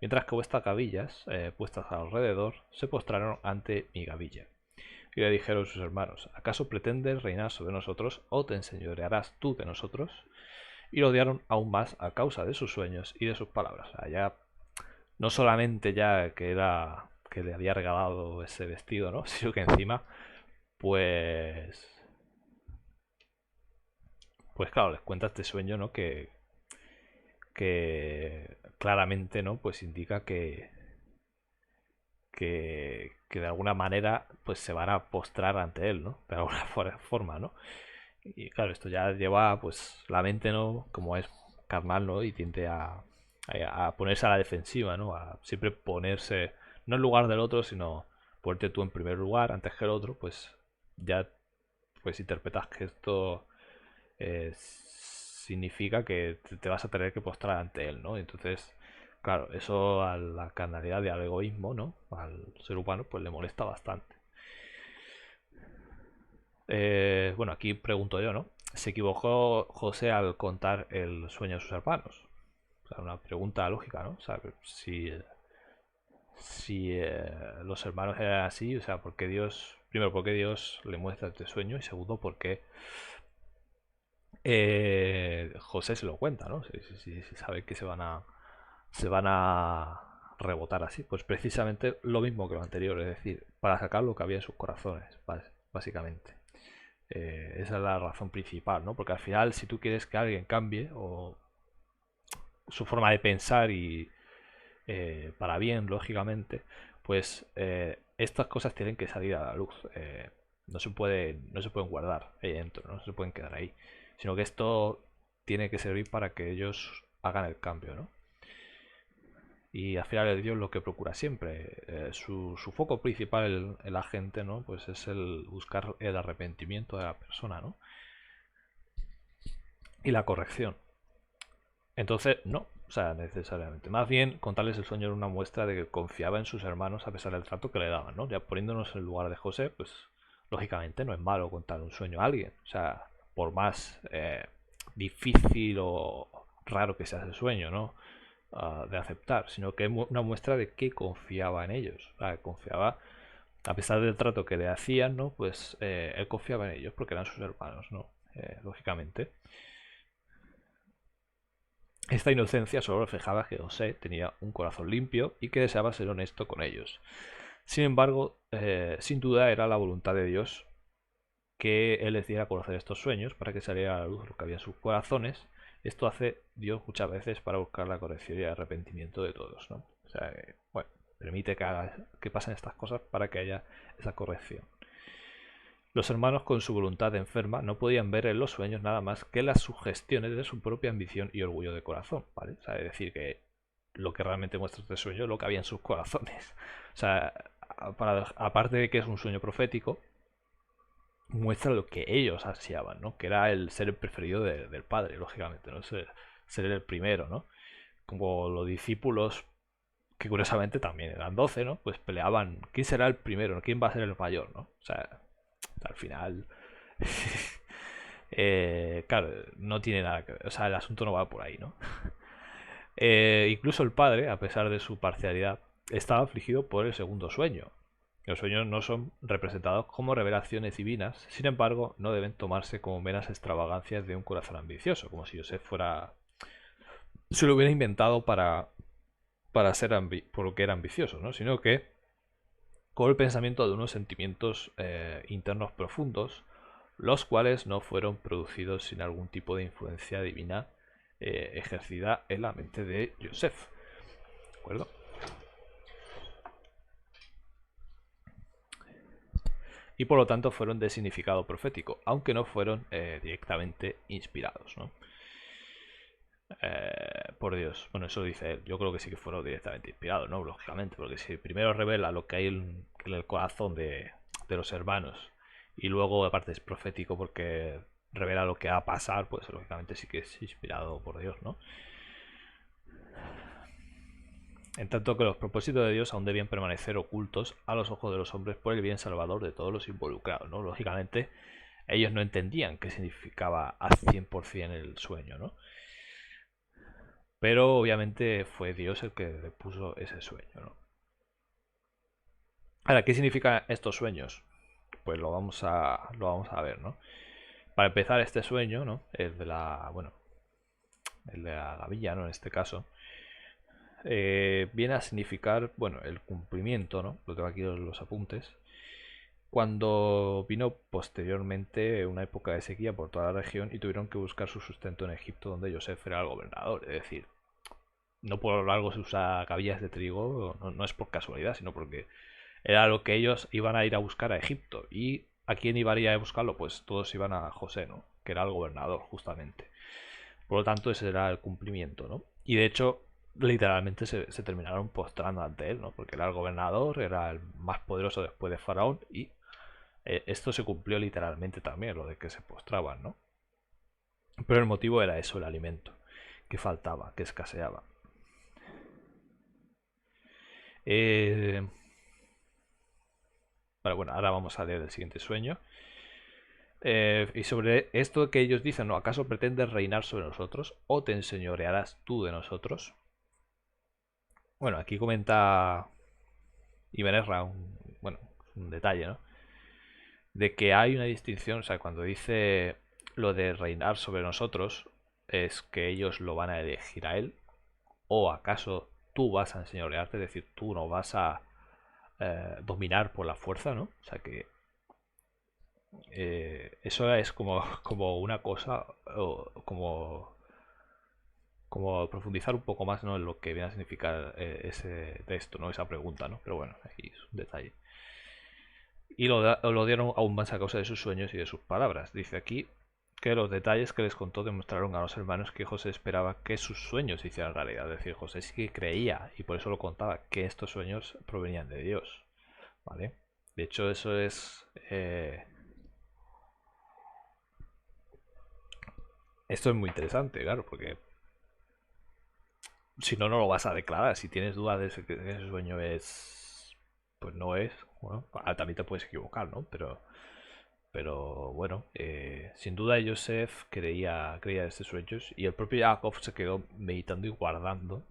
mientras que vuestras gavillas, puestas alrededor, se postraron ante mi gavilla. Y le dijeron sus hermanos: ¿acaso pretendes reinar sobre nosotros, o te enseñorearás tú de nosotros? Y lo odiaron aún más a causa de sus sueños y de sus palabras. O sea, ya no solamente ya que le había regalado ese vestido, ¿no?, sino que encima, pues claro, les cuenta este sueño, ¿no?, que claramente, ¿no?, pues indica que de alguna manera pues se van a postrar ante él, ¿no?, de alguna forma, ¿no? Y claro, esto ya lleva pues la mente, ¿no?, como es carnal, ¿no?, y tiende a ponerse a la defensiva, ¿no?, a siempre ponerse no en lugar del otro, sino ponerte tú en primer lugar antes que el otro. Pues ya pues interpretas que esto significa que te vas a tener que postrar ante él, ¿no? Entonces, claro, eso a la carnalidad y al egoísmo, ¿no?, al ser humano, pues le molesta bastante. Bueno, aquí pregunto yo, ¿no? ¿Se equivocó José al contar el sueño a sus hermanos? O sea, una pregunta lógica, ¿no? O sea, si los hermanos eran así, o sea, primero, ¿por qué Dios le muestra este sueño? Y segundo, ¿por qué José se lo cuenta, ¿no? Si sabe que se van a rebotar así. Pues precisamente lo mismo que lo anterior, es decir, para sacar lo que había en sus corazones, básicamente. Esa es la razón principal, ¿no? Porque al final, si tú quieres que alguien cambie o su forma de pensar y para bien, lógicamente, pues estas cosas tienen que salir a la luz. No se pueden guardar ahí dentro, no se pueden quedar ahí, sino que esto tiene que servir para que ellos hagan el cambio, ¿no? Y al final es Dios lo que procura siempre. Su foco principal en la gente, ¿no?, pues es el buscar el arrepentimiento de la persona, ¿no?, y la corrección. Entonces, no, o sea, necesariamente. Más bien, contarles el sueño era una muestra de que confiaba en sus hermanos a pesar del trato que le daban, ¿no? Ya poniéndonos en el lugar de José, pues lógicamente no es malo contar un sueño a alguien. O sea, por más difícil o raro que sea ese sueño, ¿no?, de aceptar, sino que es una muestra de que confiaba en ellos. O sea, confiaba, a pesar del trato que le hacían, ¿no?, pues él confiaba en ellos porque eran sus hermanos, ¿no? Lógicamente. Esta inocencia solo reflejaba que José tenía un corazón limpio y que deseaba ser honesto con ellos. Sin embargo, sin duda era la voluntad de Dios que Él les diera a conocer estos sueños para que saliera a la luz lo que había en sus corazones. Esto hace Dios muchas veces para buscar la corrección y el arrepentimiento de todos, ¿no? O sea, bueno, permite que pasen estas cosas para que haya esa corrección. Los hermanos, con su voluntad enferma, no podían ver en los sueños nada más que las sugestiones de su propia ambición y orgullo de corazón, ¿vale? O sea, es decir, que lo que realmente muestra este sueño es lo que había en sus corazones. O sea, aparte de que es un sueño profético, muestra lo que ellos ansiaban, ¿no? Que era el ser el preferido del padre, lógicamente, ¿no? Ser el primero, ¿no? Como los discípulos, que curiosamente también eran 12, ¿no? Pues peleaban quién será el primero, ¿no? Quién va a ser el mayor, ¿no? O sea, al final... claro, no tiene nada que ver. O sea, el asunto no va por ahí, ¿no? Incluso el padre, a pesar de su parcialidad, estaba afligido por el segundo sueño. Los sueños no son representados como revelaciones divinas, sin embargo, no deben tomarse como meras extravagancias de un corazón ambicioso, como si Joseph fuera... se lo hubiera inventado para ser por lo que era ambicioso, ¿no? Sino que con el pensamiento de unos sentimientos internos profundos, los cuales no fueron producidos sin algún tipo de influencia divina ejercida en la mente de Joseph. ¿De acuerdo? Y por lo tanto fueron de significado profético, aunque no fueron directamente inspirados, ¿no? Por Dios, bueno, eso dice él. Yo creo que sí que fueron directamente inspirados, ¿no? Lógicamente, porque si primero revela lo que hay en el corazón de los hermanos y luego aparte es profético porque revela lo que va a pasar, pues lógicamente sí que es inspirado por Dios, ¿no? En tanto que los propósitos de Dios aún debían permanecer ocultos a los ojos de los hombres por el bien salvador de todos los involucrados, ¿no? Lógicamente, ellos no entendían qué significaba al 100% el sueño, ¿no? Pero obviamente fue Dios el que le puso ese sueño, ¿no? Ahora, ¿qué significan estos sueños? Pues lo vamos a ver, ¿no? Para empezar, este sueño, ¿no? El de la, bueno, el de la gavilla, ¿no? En este caso, viene a significar, bueno, el cumplimiento, ¿no? Lo tengo aquí los apuntes. Cuando vino posteriormente una época de sequía por toda la región y tuvieron que buscar su sustento en Egipto, donde Joseph era el gobernador. Es decir, no por algo se usa gavillas de trigo, no es por casualidad, sino porque era lo que ellos iban a ir a buscar a Egipto. ¿Y a quién iban a ir a buscarlo? Pues todos iban a José, ¿no? Que era el gobernador, justamente. Por lo tanto, ese era el cumplimiento, ¿no? Y de hecho, literalmente se terminaron postrando ante él, ¿no? Porque era el gobernador, era el más poderoso después de Faraón y esto se cumplió literalmente también, lo de que se postraban, ¿no? Pero el motivo era eso, el alimento, que faltaba, que escaseaba. Eh, bueno, ahora vamos a leer el siguiente sueño. Y sobre esto que ellos dicen, ¿no? ¿Acaso pretendes reinar sobre nosotros o te enseñorearás tú de nosotros? Bueno, aquí comenta Ibn Ezra bueno, un detalle, ¿no? De que hay una distinción, o sea, cuando dice lo de reinar sobre nosotros, es que ellos lo van a elegir a él, o acaso tú vas a enseñorearte, es decir, tú no vas a dominar por la fuerza, ¿no? O sea que eso es como una cosa, o como profundizar un poco más, ¿no? En lo que viene a significar ese texto, ¿no? Esa pregunta, ¿no? Pero bueno, aquí es un detalle. Y lo dieron aún más a causa de sus sueños y de sus palabras. Dice aquí que los detalles que les contó demostraron a los hermanos que José esperaba que sus sueños se hicieran realidad. Es decir, José sí que creía, y por eso lo contaba, que estos sueños provenían de Dios. ¿Vale? De hecho, eso es... esto es muy interesante, claro, porque si no, no lo vas a declarar. Si tienes dudas de que ese sueño es... pues no es. Bueno, también te puedes equivocar, ¿no? Pero bueno, sin duda Joseph creía en estos sueños y el propio Jacob se quedó meditando y guardando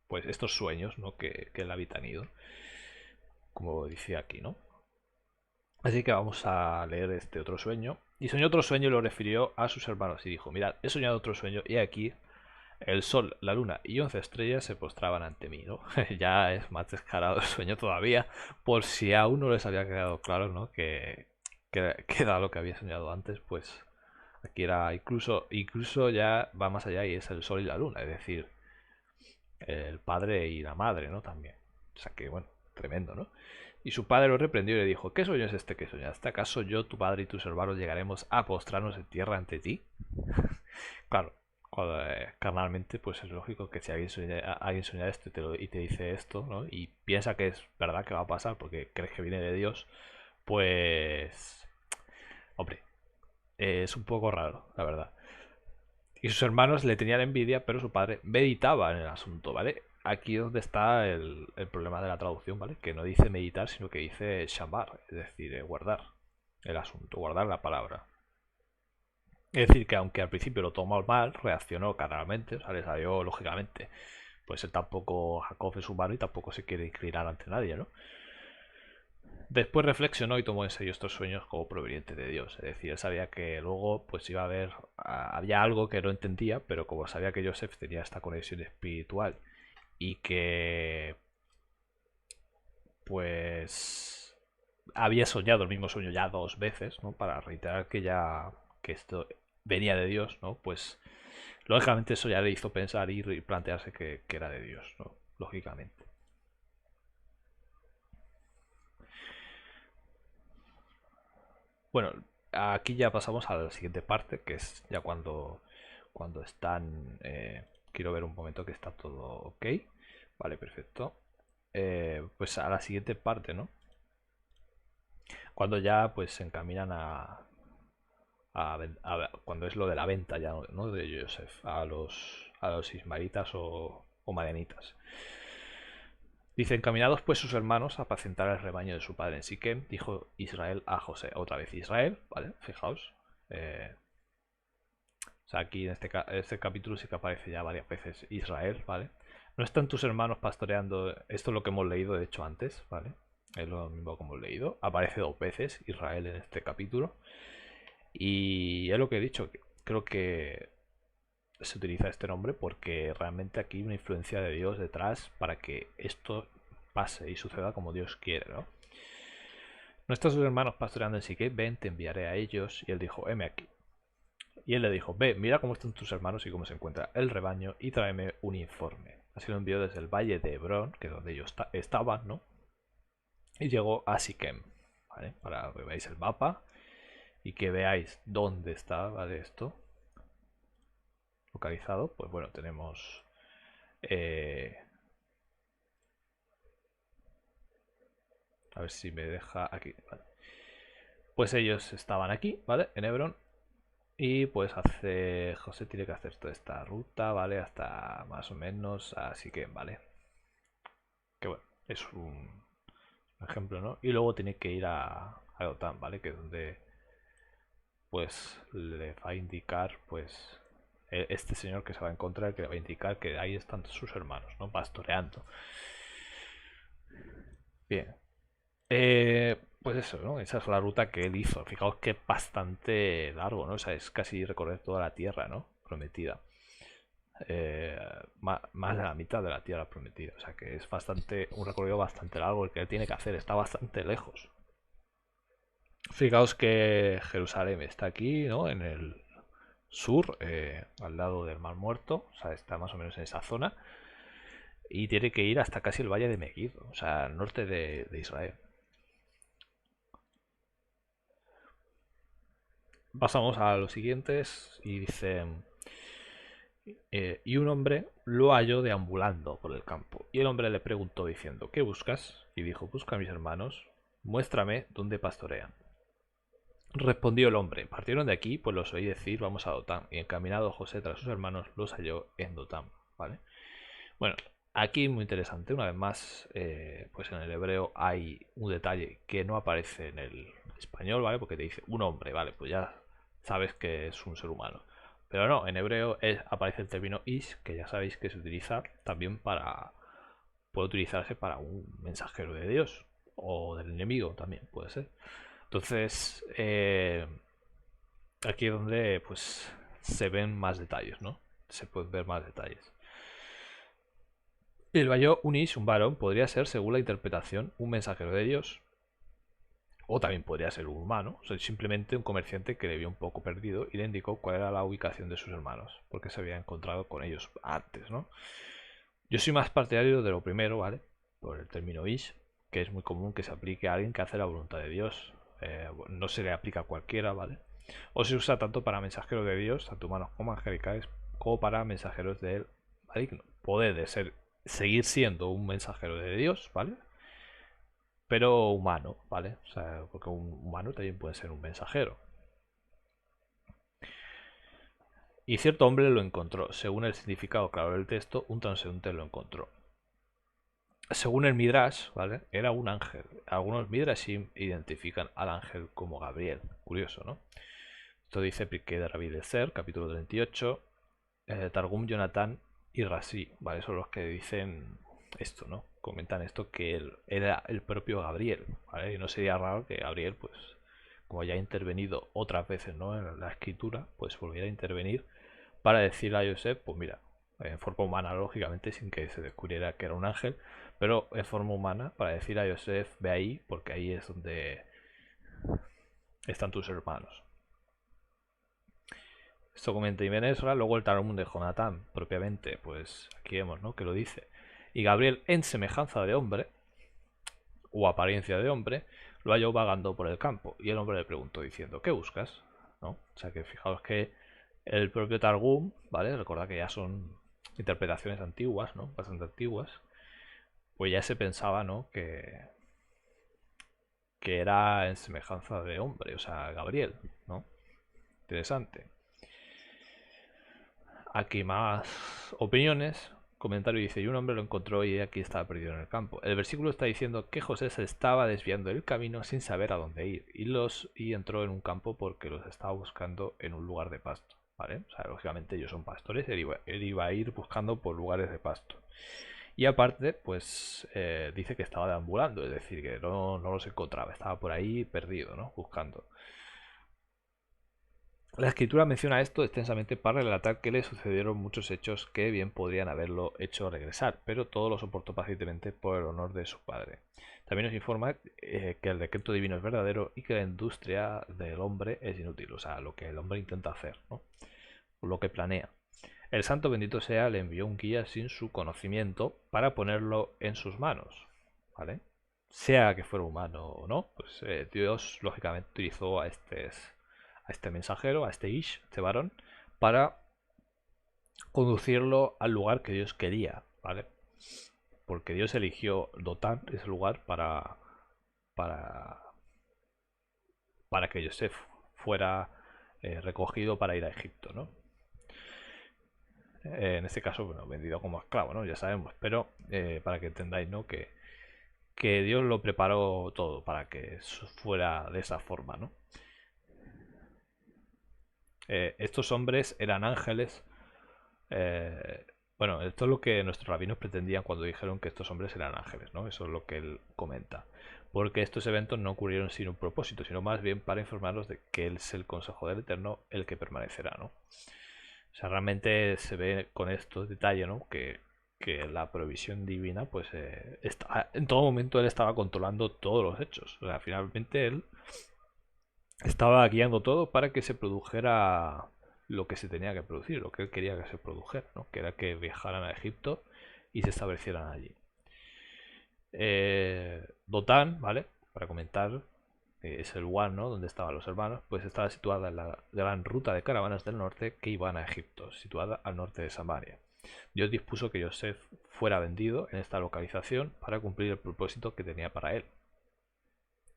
pues estos sueños, ¿no? que él había tenido, como dice aquí, ¿no? Así que vamos a leer este otro sueño. Y soñó otro sueño y lo refirió a sus hermanos y dijo, mirad, he soñado otro sueño y aquí el sol, la luna y 11 estrellas se postraban ante mí, ¿no? Ya es más descarado el sueño todavía, por si aún no les había quedado claro, ¿no? Que era lo que había soñado antes, pues aquí era incluso ya va más allá y es el sol y la luna, es decir, el padre y la madre, ¿no? También. O sea que, bueno, tremendo, ¿no? Y su padre lo reprendió y le dijo, ¿qué sueño es este que soñaste? ¿Acaso yo, tu padre y tus hermanos llegaremos a postrarnos en tierra ante ti? Claro, carnalmente, pues es lógico que si alguien sueña esto y te dice esto, ¿no? Y piensa que es verdad que va a pasar porque crees que viene de Dios, pues... Hombre, es un poco raro, la verdad. Y sus hermanos le tenían envidia, pero su padre meditaba en el asunto, ¿vale? Aquí es donde está el problema de la traducción, ¿vale? Que no dice meditar, sino que dice shamar, es decir, guardar el asunto, guardar la palabra. Es decir, que aunque al principio lo tomó mal, reaccionó carnalmente, o sea, le salió lógicamente. Pues él tampoco, Jacob es humano y tampoco se quiere inclinar ante nadie, ¿no? Después reflexionó y tomó en serio estos sueños como provenientes de Dios. Es decir, él sabía que luego pues iba a haber, había algo que no entendía, pero como sabía que Joseph tenía esta conexión espiritual y que pues había soñado el mismo sueño ya 2 veces, ¿no? Para reiterar que esto venía de Dios, ¿no? Pues lógicamente eso ya le hizo pensar y plantearse que era de Dios, ¿no? Lógicamente. Bueno, aquí ya pasamos a la siguiente parte, que es ya cuando están... quiero ver un momento que está todo ok. Vale, perfecto. Pues a la siguiente parte, ¿no? Cuando ya pues se encaminan cuando es lo de la venta ya, ¿no? De Joseph a los ismaelitas o madianitas. Dice, encaminados pues sus hermanos a apacentar el rebaño de su padre en Siquem, dijo Israel a José. Otra vez Israel, ¿vale? Fijaos. O sea, aquí en este capítulo sí que aparece ya varias veces Israel, ¿vale? No están tus hermanos pastoreando. Esto es lo que hemos leído, de hecho, antes, ¿vale? Es lo mismo que hemos leído. Aparece 2 veces Israel en este capítulo. Y es lo que he dicho. Creo que se utiliza este nombre porque realmente aquí hay una influencia de Dios detrás para que esto pase y suceda como Dios quiere, ¿no? ¿No están sus hermanos pastoreando en Siquem? Ven, te enviaré a ellos. Y él dijo, heme aquí. Y él le dijo, ve, mira cómo están tus hermanos y cómo se encuentra el rebaño y tráeme un informe. Así lo envió desde el valle de Hebrón, que es donde ellos estaban, ¿no? Y llegó a Siquem, ¿vale? Para que veáis el mapa y que veáis dónde está, ¿vale? Esto localizado, pues bueno, tenemos... a ver si me deja aquí, ¿vale? Pues ellos estaban aquí, ¿vale? En Hebrón. Y pues José tiene que hacer toda esta ruta, ¿vale? Hasta más o menos así que, ¿vale? Que bueno, es un ejemplo, ¿no? Y luego tiene que ir a Otan, ¿vale? Que es donde pues le va a indicar pues este señor que se va a encontrar, que le va a indicar que ahí están sus hermanos, ¿no? Pastoreando. Bien. Pues eso, ¿no? Esa es la ruta que él hizo. Fijaos que es bastante largo, ¿no? O sea, es casi recorrer toda la tierra, ¿no? Prometida. Eh, más de la mitad de la tierra prometida. O sea que es un recorrido bastante largo el que él tiene que hacer. Está bastante lejos. Fijaos que Jerusalén está aquí, ¿no? En el sur, al lado del Mar Muerto. O sea, está más o menos en esa zona. Y tiene que ir hasta casi el valle de Megiddo, o sea, al norte de Israel. Pasamos a los siguientes y dice... y un hombre lo halló deambulando por el campo. Y el hombre le preguntó diciendo, ¿qué buscas? Y dijo, busca a mis hermanos, muéstrame dónde pastorean. Respondió el hombre, partieron de aquí, pues los oí decir, vamos a Dotán. Y encaminado José tras sus hermanos, los halló en Dotán. ¿Vale? Bueno, aquí muy interesante, una vez más, pues en el hebreo hay un detalle que no aparece en el español, ¿vale? Porque te dice un hombre, ¿vale? Pues ya sabes que es un ser humano. Pero no, en hebreo aparece el término ish, que ya sabéis que se utiliza también puede utilizarse para un mensajero de Dios o del enemigo también, puede ser. Entonces, aquí es donde pues se ven más detalles, ¿no? Se pueden ver más detalles. El Bayo Unis, un varón, podría ser, según la interpretación, un mensajero de Dios. O también podría ser un humano, o sea, simplemente un comerciante que le vio un poco perdido y le indicó cuál era la ubicación de sus hermanos, porque se había encontrado con ellos antes, ¿no? Yo soy más partidario de lo primero, ¿vale? Por el término ish, que es muy común que se aplique a alguien que hace la voluntad de Dios. No se le aplica a cualquiera, ¿vale? O se usa tanto para mensajeros de Dios, tanto humanos como angelicales, como para mensajeros del maligno. Puede ser, seguir siendo un mensajero de Dios, ¿vale? Pero humano, ¿vale? O sea, porque un humano también puede ser un mensajero. Y cierto hombre lo encontró. Según el significado claro del texto, un transeúnte lo encontró. Según el Midrash, ¿vale? Era un ángel. Algunos Midrashim identifican al ángel como Gabriel. Curioso, ¿no? Esto dice Pirkei de Rabbi Eliezer, capítulo 38, Targum Jonathan y Rashi, ¿vale? Son los que dicen esto, ¿no? Comentan esto, que él era el propio Gabriel, ¿vale? Y no sería raro que Gabriel, pues, como ya ha intervenido otras veces, ¿no? En la escritura, pues volviera a intervenir para decirle a Joseph, pues mira, en forma humana, lógicamente, sin que se descubriera que era un ángel, pero en forma humana, para decir a Joseph, ve ahí, porque ahí es donde están tus hermanos. Esto comenta Ibn Ezra, luego el Talmud de Jonatán, propiamente, pues aquí vemos, ¿no? Que lo dice. Y Gabriel, en semejanza de hombre, o apariencia de hombre, lo halló vagando por el campo. Y el hombre le preguntó diciendo, ¿qué buscas? ¿No? O sea que fijaos que el propio Targum, ¿vale? Recordad que ya son interpretaciones antiguas, ¿no? Bastante antiguas. Pues ya se pensaba, ¿no? Que era en semejanza de hombre, o sea, Gabriel, ¿no? Interesante. Aquí más opiniones. Comentario dice, y un hombre lo encontró y aquí estaba perdido en el campo. El versículo está diciendo que José se estaba desviando del camino sin saber a dónde ir y entró en un campo porque los estaba buscando en un lugar de pasto, ¿vale? O sea, lógicamente ellos son pastores, él iba a ir buscando por lugares de pasto. Y aparte, pues dice que estaba deambulando, es decir, que no los encontraba, estaba por ahí perdido, ¿no? Buscando. La escritura menciona esto extensamente para relatar que le sucedieron muchos hechos que bien podrían haberlo hecho regresar, pero todo lo soportó pacientemente por el honor de su padre. También nos informa que el decreto divino es verdadero y que la industria del hombre es inútil, o sea, lo que el hombre intenta hacer, ¿no? Lo que planea. El santo bendito sea le envió un guía sin su conocimiento para ponerlo en sus manos, ¿vale? Sea que fuera humano o no, pues Dios lógicamente utilizó a este mensajero, a este Ish, este varón, para conducirlo al lugar que Dios quería, ¿vale? Porque Dios eligió Dotán, ese lugar, para, para que Joseph fuera recogido para ir a Egipto, ¿no? En este caso, bueno, vendido como esclavo, ¿no? Ya sabemos, pero para que entendáis, ¿no? Que Dios lo preparó todo para que fuera de esa forma, ¿no? Estos hombres eran ángeles. eh, bueno, esto es lo que nuestros rabinos pretendían cuando dijeron que estos hombres eran ángeles, ¿no? Eso es lo que él comenta. Porque estos eventos no ocurrieron sin un propósito, sino más bien para informarnos de que Él es el consejo del Eterno, el que permanecerá, ¿no? O sea, realmente se ve con estos detalles, ¿no? Que la provisión divina, pues en todo momento Él estaba controlando todos los hechos. O sea, finalmente Él estaba guiando todo para que se produjera lo que se tenía que producir, lo que él quería que se produjera, ¿no? Que era que viajaran a Egipto y se establecieran allí. Dotán, ¿vale? Para comentar, es el lugar, ¿no? Donde estaban los hermanos, pues estaba situada en la gran ruta de caravanas del norte que iban a Egipto, situada al norte de Samaria. Dios dispuso que Joseph fuera vendido en esta localización para cumplir el propósito que tenía para él.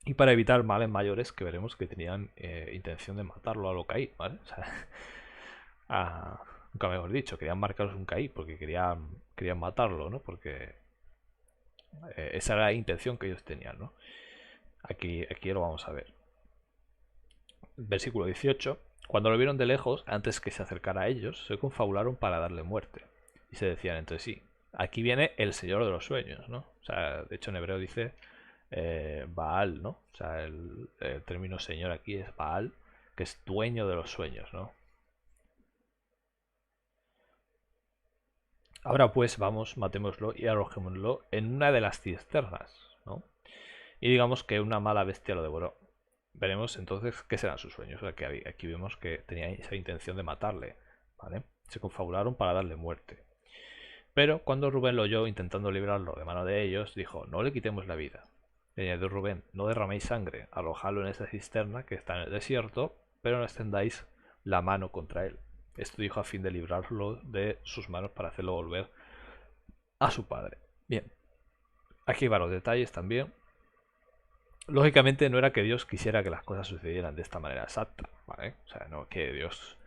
Y para evitar males mayores que veremos que tenían intención de matarlo a lo Caín, ¿vale? O sea, nunca mejor dicho, querían marcaros un Caín porque querían matarlo, ¿no? Porque esa era la intención que ellos tenían, ¿no? Aquí lo vamos a ver. Versículo 18. Cuando lo vieron de lejos, antes que se acercara a ellos, se confabularon para darle muerte. Y se decían entre sí, aquí viene el Señor de los sueños, ¿no? O sea, de hecho en hebreo dice Baal, ¿no? O sea, el término señor aquí es Baal, que es dueño de los sueños, ¿no? Ahora pues vamos, matémoslo y arrojémoslo en una de las cisternas, ¿no? Y digamos que una mala bestia lo devoró. Veremos entonces qué serán sus sueños. O sea, que aquí vemos que tenía esa intención de matarle, ¿vale? Se confabularon para darle muerte. Pero cuando Rubén lo oyó intentando librarlo de mano de ellos, dijo: no le quitemos la vida. Le añadió Rubén: no derraméis sangre, arrojadlo en esta cisterna que está en el desierto, pero no extendáis la mano contra él. Esto dijo a fin de librarlo de sus manos para hacerlo volver a su padre. Bien, aquí van los detalles también. Lógicamente no era que Dios quisiera que las cosas sucedieran de esta manera exacta, ¿vale? O sea, no que Dios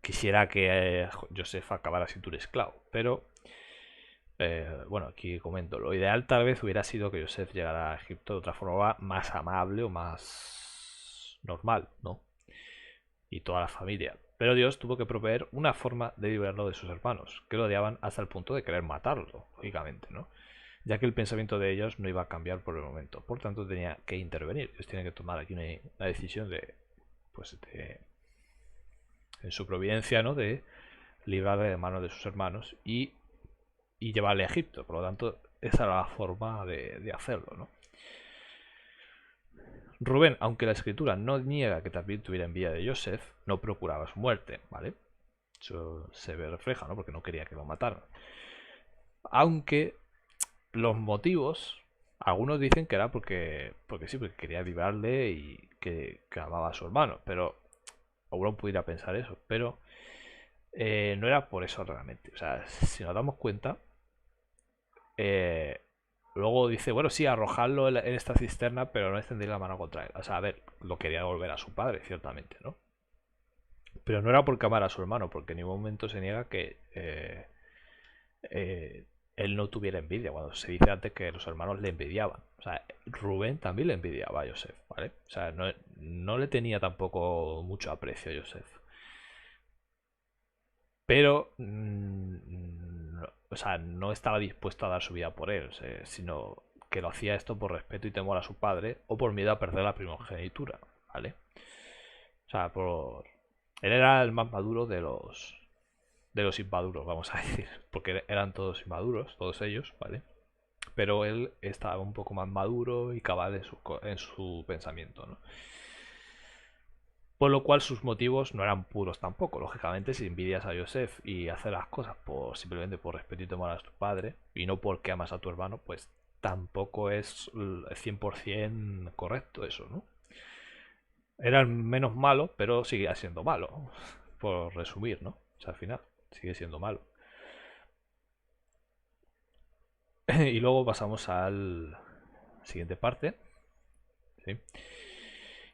quisiera que Joseph acabara siendo un esclavo, pero bueno, aquí comento, lo ideal tal vez hubiera sido que Joseph llegara a Egipto de otra forma más amable o más normal, ¿no? Y toda la familia. Pero Dios tuvo que proveer una forma de liberarlo de sus hermanos, que lo odiaban hasta el punto de querer matarlo, lógicamente, ¿no? Ya que el pensamiento de ellos no iba a cambiar por el momento. Por tanto, tenía que intervenir. Ellos tienen que tomar aquí una decisión de, pues, en su providencia, ¿no? De librarle de manos de sus hermanos y llevarle a Egipto. Por lo tanto, esa era la forma de hacerlo, ¿no? Rubén, aunque la escritura no niega que también tuviera envidia de Joseph, no procuraba su muerte, ¿vale? Eso se refleja, ¿no? Porque no quería que lo mataran. Aunque los motivos, algunos dicen que era porque sí, porque quería librarle y que amaba a su hermano, pero uno pudiera pensar eso, pero no era por eso realmente. O sea, si nos damos cuenta, eh, luego dice, bueno, sí, arrojarlo en esta cisterna, pero no extender la mano contra él. O sea, a ver, lo quería devolver a su padre, ciertamente, ¿no? Pero no era porque amara a su hermano, porque en ningún momento se niega que eh, él no tuviera envidia, cuando se dice antes que los hermanos le envidiaban. O sea, Rubén también le envidiaba a Joseph, ¿vale? O sea, no le tenía tampoco mucho aprecio a Joseph. Pero, o sea, no estaba dispuesto a dar su vida por él, sino que lo hacía esto por respeto y temor a su padre o por miedo a perder la primogenitura, ¿vale? O sea, él era el más maduro de los inmaduros, vamos a decir, porque eran todos inmaduros, todos ellos, ¿vale? Pero él estaba un poco más maduro y cabal en su pensamiento, ¿no? Por lo cual sus motivos no eran puros tampoco. Lógicamente, si envidias a Joseph y haces las cosas simplemente por respeto y temor a tu padre y no porque amas a tu hermano, pues tampoco es 100% correcto eso, ¿no? Era el menos malo, pero sigue siendo malo, por resumir, ¿no? O sea, al final sigue siendo malo. Y luego pasamos al siguiente parte, ¿sí?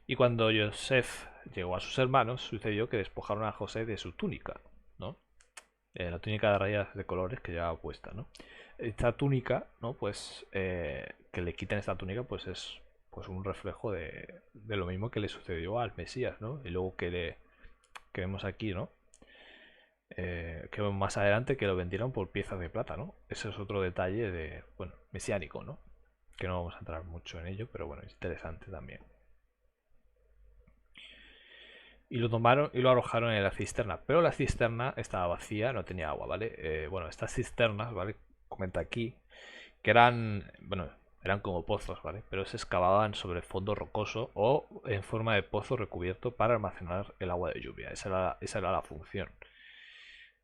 Y cuando Joseph llegó a sus hermanos, sucedió que despojaron a José de su túnica, ¿no? La túnica de rayas de colores que llevaba puesta, ¿no? Esta túnica, ¿no? Pues que le quiten esta túnica, pues es pues un reflejo de lo mismo que le sucedió al Mesías, ¿no? Y luego que vemos aquí, ¿no? Que vemos más adelante que lo vendieron por piezas de plata, ¿no? Ese es otro detalle bueno, mesiánico, ¿no? Que no vamos a entrar mucho en ello, pero bueno, es interesante también. Y lo tomaron y lo arrojaron en la cisterna. Pero la cisterna estaba vacía, no tenía agua, ¿vale? Bueno, estas cisternas, ¿vale? Comenta aquí que bueno, eran como pozos, ¿vale? Pero se excavaban sobre el fondo rocoso o en forma de pozo recubierto para almacenar el agua de lluvia. Esa era la función.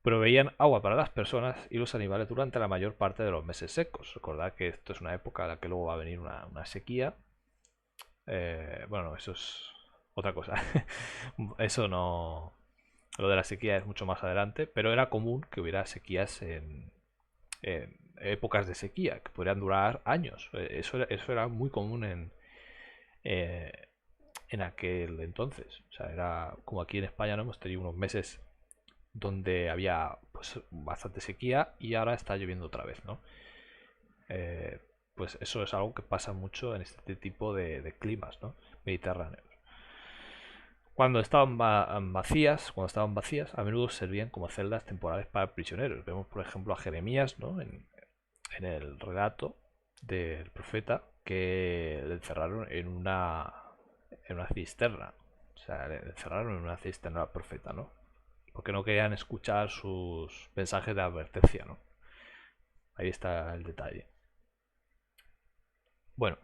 Proveían agua para las personas y los animales durante la mayor parte de los meses secos. Recordad que esto es una época en la que luego va a venir una sequía. Bueno, eso es otra cosa. Eso no. Lo de la sequía es mucho más adelante, pero era común que hubiera sequías en épocas de sequía, que podrían durar años. Eso era muy común eh, en aquel entonces. O sea, era como aquí en España, ¿no? Hemos tenido unos meses donde había pues bastante sequía y ahora está lloviendo otra vez, ¿no? Pues eso es algo que pasa mucho en este tipo de climas, ¿no? Mediterráneos. Cuando estaban vacías, a menudo servían como celdas temporales para prisioneros. Vemos, por ejemplo, a Jeremías, ¿no? En el relato del profeta que le encerraron en una cisterna. O sea, le encerraron en una cisterna al profeta, ¿no? Porque no querían escuchar sus mensajes de advertencia, ¿no? Ahí está el detalle. Bueno,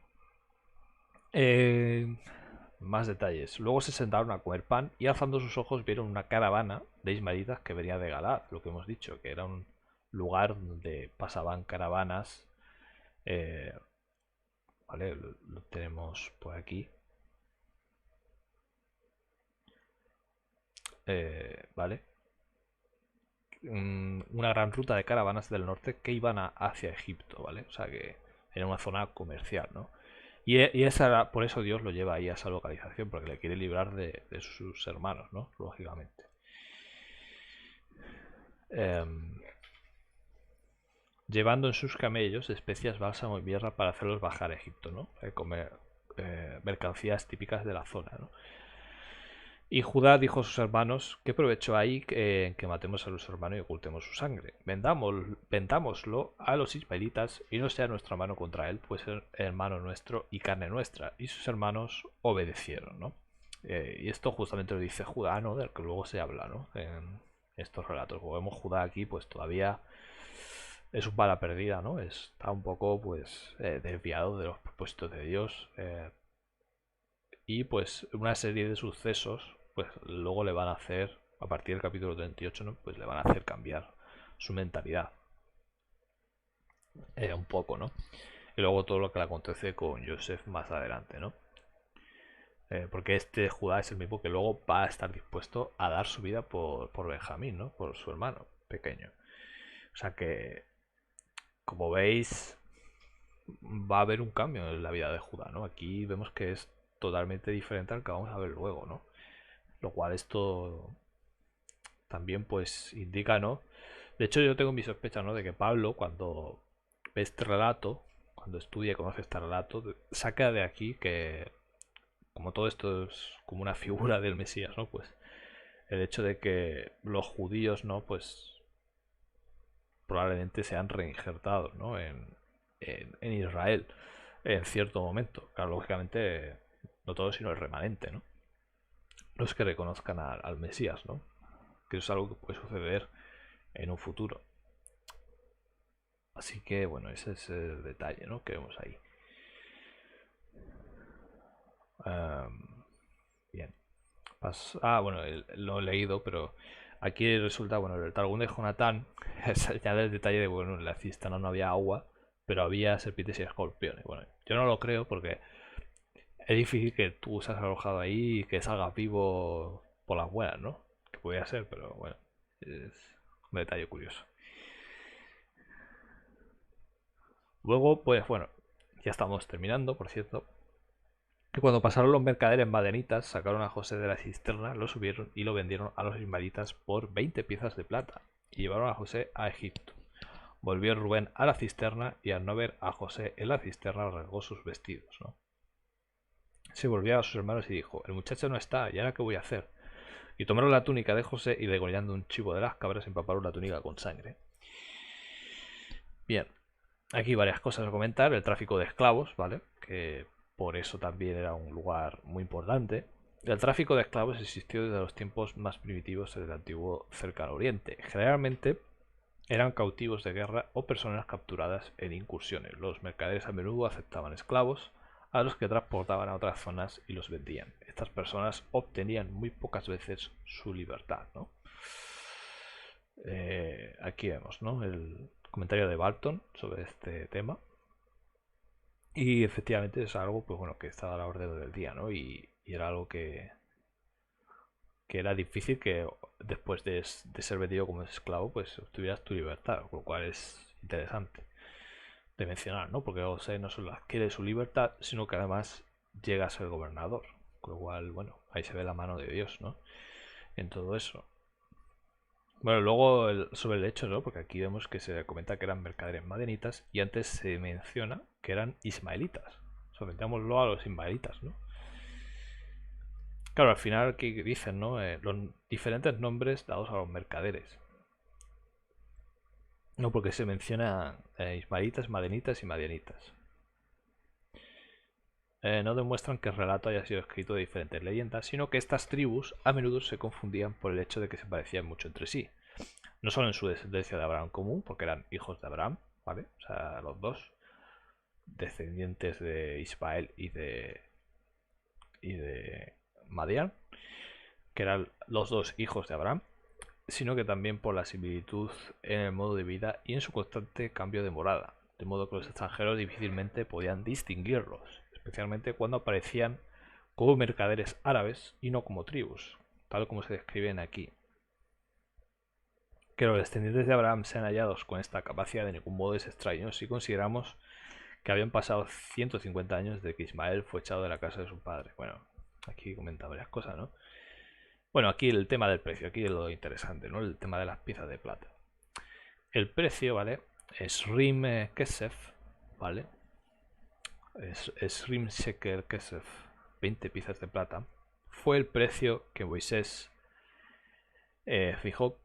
más detalles. Luego se sentaron a comer pan y alzando sus ojos vieron una caravana de ismaelitas que venía de Galad, lo que hemos dicho, que era lugar donde pasaban caravanas. eh, ¿Vale? Lo tenemos por aquí. ¿Vale? Una gran ruta de caravanas del norte que iban hacia Egipto, ¿vale? O sea que era una zona comercial, ¿no? Y por eso Dios lo lleva ahí a esa localización, porque le quiere librar de sus hermanos, ¿no? Lógicamente. Llevando en sus camellos especias, bálsamo y mirra para hacerlos bajar a Egipto, ¿no? Comer mercancías típicas de la zona, ¿no? Y Judá dijo a sus hermanos: ¿qué provecho hay en que matemos a nuestro hermano y ocultemos su sangre? Vendámoslo a los ismaelitas y no sea nuestra mano contra él, pues es hermano nuestro y carne nuestra. Y sus hermanos obedecieron, ¿no? Y esto justamente lo dice Judá, ¿no? Del que luego se habla, ¿no? En estos relatos. Como vemos, Judá aquí pues todavía es un bala perdida, ¿no? Está un poco pues desviado de los propósitos de Dios. Y pues una serie de sucesos pues luego le van a hacer, a partir del capítulo 38, ¿no? Pues le van a hacer cambiar su mentalidad. Un poco, ¿no? Y luego todo lo que le acontece con Joseph más adelante, ¿no? Porque este Judá es el mismo que luego va a estar dispuesto a dar su vida por Benjamín, ¿no? Por su hermano pequeño. O sea que, como veis, va a haber un cambio en la vida de Judá, ¿no? Aquí vemos que es totalmente diferente al que vamos a ver luego, ¿no? Lo cual esto también pues indica, ¿no? De hecho yo tengo mi sospecha, ¿no? De que Pablo, cuando ve este relato, cuando estudia y conoce este relato, saca de aquí que, como todo esto es como una figura del Mesías, ¿no? Pues el hecho de que los judíos, ¿no? Pues probablemente sean reinjertados, ¿no? En Israel en cierto momento. Claro, lógicamente no todo, sino el remanente, ¿no? Los que reconozcan al Mesías, ¿no? Que es algo que puede suceder en un futuro. Así que bueno, ese es el detalle, ¿no? Que vemos ahí. Bien. Bueno, lo he leído, pero aquí resulta, bueno, el Targum de Jonatán es ya del detalle de, bueno, en la cisterna no había agua, pero había serpientes y escorpiones. Bueno, yo no lo creo porque es difícil que tú seas alojado ahí y que salgas vivo por las buenas, ¿no? Que podría ser, pero bueno, es un detalle curioso. Luego, pues bueno, ya estamos terminando, por cierto. Y cuando pasaron los mercaderes madenitas, sacaron a José de la cisterna, lo subieron y lo vendieron a los ismaelitas por 20 piezas de plata. Y llevaron a José a Egipto. Volvió Rubén a la cisterna y al no ver a José en la cisterna rasgó sus vestidos, ¿no? Se volvió a sus hermanos y dijo: el muchacho no está, ¿y ahora qué voy a hacer? Y tomaron la túnica de José y degollando un chivo de las cabras empaparon la túnica con sangre. Bien, aquí varias cosas a comentar. El tráfico de esclavos, ¿vale? Que por eso también era un lugar muy importante. El tráfico de esclavos existió desde los tiempos más primitivos del antiguo Cercano Oriente. Generalmente eran cautivos de guerra o personas capturadas en incursiones. Los mercaderes a menudo aceptaban esclavos a los que transportaban a otras zonas y los vendían. Estas personas obtenían muy pocas veces su libertad, ¿no? Aquí vemos, ¿no? El comentario de Barton sobre este tema. Y efectivamente es algo, pues bueno, que estaba a la orden del día, ¿no? Y era algo que era difícil que después de ser vendido como esclavo, pues obtuvieras tu libertad, lo cual es interesante de mencionar, ¿no? Porque José no solo adquiere su libertad, sino que además llega a ser gobernador, con lo cual, bueno, ahí se ve la mano de Dios, ¿no? En todo eso. Bueno, luego sobre el hecho, ¿no? Porque aquí vemos que se comenta que eran mercaderes madenitas y antes se menciona que eran ismaelitas. Sometámoslo a los ismaelitas, ¿no? Claro, al final aquí dicen, ¿no? Los diferentes nombres dados a los mercaderes. No, porque se menciona ismaelitas, madenitas y madianitas. No demuestran que el relato haya sido escrito de diferentes leyendas, sino que estas tribus a menudo se confundían por el hecho de que se parecían mucho entre sí. No solo en su descendencia de Abraham común, porque eran hijos de Abraham, ¿vale? O sea, los dos, descendientes de Ismael y de Madián, que eran los dos hijos de Abraham, sino que también por la similitud en el modo de vida y en su constante cambio de morada, de modo que los extranjeros difícilmente podían distinguirlos, especialmente cuando aparecían como mercaderes árabes y no como tribus, tal como se describen aquí. Que los descendientes de Abraham sean hallados con esta capacidad de ningún modo es extraño si consideramos que habían pasado 150 años desde que Ismael fue echado de la casa de su padre. Bueno, aquí comenta varias cosas, ¿no? Bueno, aquí el tema del precio, aquí es lo interesante, ¿no? El tema de las piezas de plata. El precio, ¿vale? Es Rim Kesef, ¿vale? Es Rim Sheker Kesef, 20 piezas de plata. Fue el precio que Moisés fijó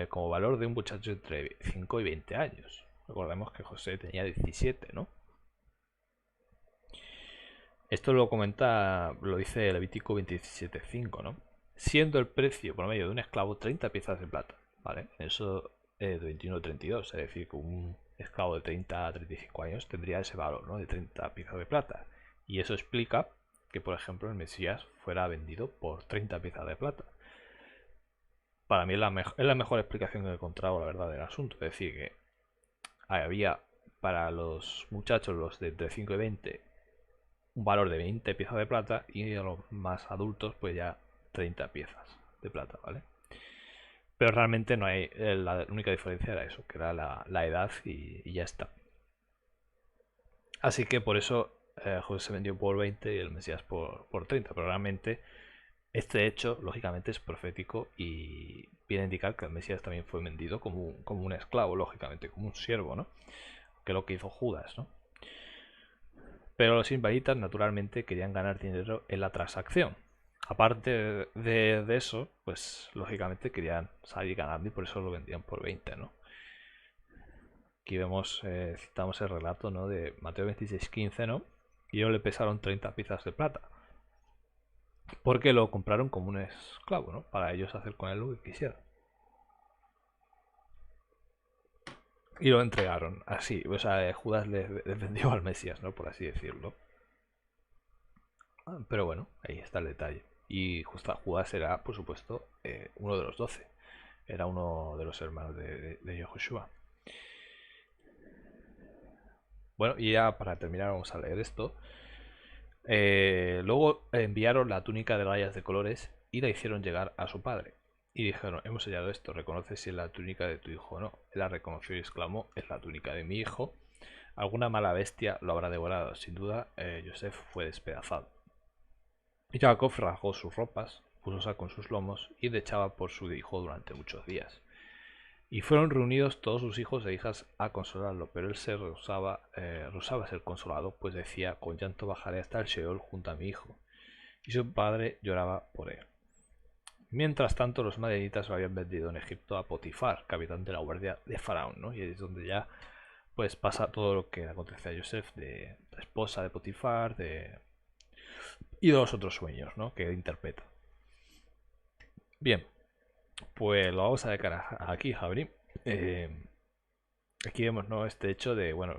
como valor de un muchacho entre 5 y 20 años. Recordemos que José tenía 17, ¿no? Esto lo comenta, lo dice Levítico 27.5, ¿no? Siendo el precio promedio de un esclavo 30 piezas de plata, ¿vale? Eso de 21 a 32, es decir, que un esclavo de 30 a 35 años tendría ese valor, ¿no? De 30 piezas de plata. Y eso explica que, por ejemplo, el Mesías fuera vendido por 30 piezas de plata. Para mí es la mejor explicación que he encontrado, la verdad, del asunto. Es decir, que había para los muchachos, los de entre 5 y 20, un valor de 20 piezas de plata, y a los más adultos pues ya 30 piezas de plata, ¿vale? Pero realmente no hay, la única diferencia era eso, que era la edad y ya está. Así que por eso José se vendió por 20 y el Mesías por 30, pero realmente este hecho lógicamente es profético y viene a indicar que el Mesías también fue vendido como un esclavo, lógicamente, como un siervo, ¿no? Que es lo que hizo Judas, ¿no? Pero los israelitas naturalmente querían ganar dinero en la transacción. Aparte de eso, pues lógicamente querían salir ganando y por eso lo vendían por 20, ¿no? Aquí vemos, citamos el relato, ¿no? De Mateo 26:15, ¿no? Y ellos le pesaron 30 piezas de plata. Porque lo compraron como un esclavo, ¿no? Para ellos hacer con él lo que quisieran. Y lo entregaron así. O sea, Judas le vendió al Mesías, ¿no? Por así decirlo. Pero bueno, ahí está el detalle. Y justo Judas era, por supuesto, uno de los 12. Era uno de los hermanos de Yahushua. Bueno, y ya para terminar vamos a leer esto. Luego enviaron la túnica de rayas de colores y la hicieron llegar a su padre. Y dijeron, hemos hallado esto, reconoce si es la túnica de tu hijo o no. Él la reconoció y exclamó, es la túnica de mi hijo. Alguna mala bestia lo habrá devorado. Sin duda, Joseph fue despedazado. Y Jacob rasgó sus ropas, puso saco en sus lomos y dechaba por su hijo durante muchos días. Y fueron reunidos todos sus hijos e hijas a consolarlo, pero él se rehusaba ser consolado, pues decía, con llanto bajaré hasta el Sheol junto a mi hijo. Y su padre lloraba por él. Mientras tanto, los madianitas lo habían vendido en Egipto a Potifar, capitán de la guardia de Faraón, ¿no? Y es donde ya pues pasa todo lo que acontece a Joseph, de la esposa de Potifar, y de los otros sueños, ¿no? Que interpreta. Bien, pues lo vamos a dejar aquí, Javi. Aquí vemos, ¿no? Este hecho de, bueno,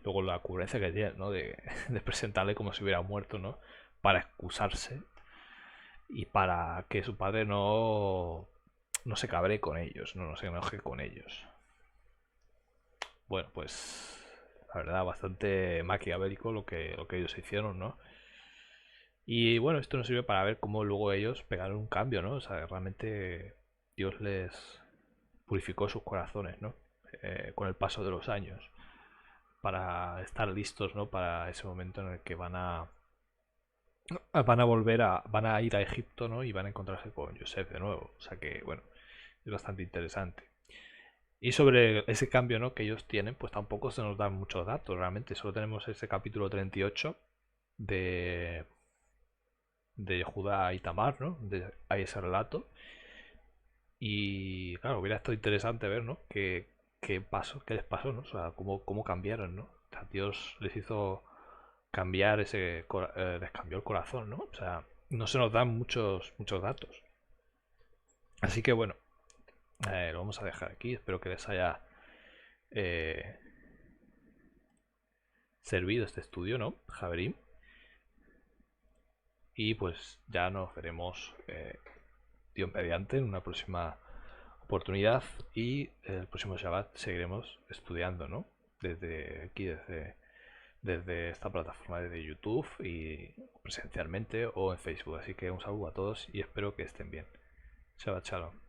luego la ocurrencia que tiene, ¿no? De presentarle como si hubiera muerto, ¿no? Para excusarse y para que su padre no se cabre con ellos, no se enoje con ellos. Bueno, pues la verdad bastante maquiavélico lo que ellos hicieron, ¿no? Y bueno, esto nos sirve para ver cómo luego ellos pegaron un cambio, ¿no? O sea, realmente Dios les purificó sus corazones, ¿no? Con el paso de los años, para estar listos, ¿no? Para ese momento en el que van a van a ir a Egipto, ¿no? Y van a encontrarse con Joseph de nuevo. O sea que, bueno, es bastante interesante. Y sobre ese cambio, ¿no? Que ellos tienen, pues tampoco se nos dan muchos datos, realmente. Solo tenemos ese capítulo 38 de Judá y Tamar, ¿no? Hay ese relato. Y claro, hubiera estado interesante ver, ¿no? Qué pasó, qué les pasó, ¿no? O sea, cómo cambiaron, ¿no? O sea, Dios les hizo cambiar les cambió el corazón, ¿no? O sea, no se nos dan muchos datos. Así que bueno, lo vamos a dejar aquí. Espero que les haya eh, servido este estudio, ¿no? Javerín. Y pues ya nos veremos, Dios mediante, en una próxima oportunidad y el próximo Shabbat seguiremos estudiando, ¿no? Desde aquí, desde esta plataforma, desde YouTube y presencialmente o en Facebook. Así que un saludo a todos y espero que estén bien. Shabbat Shalom.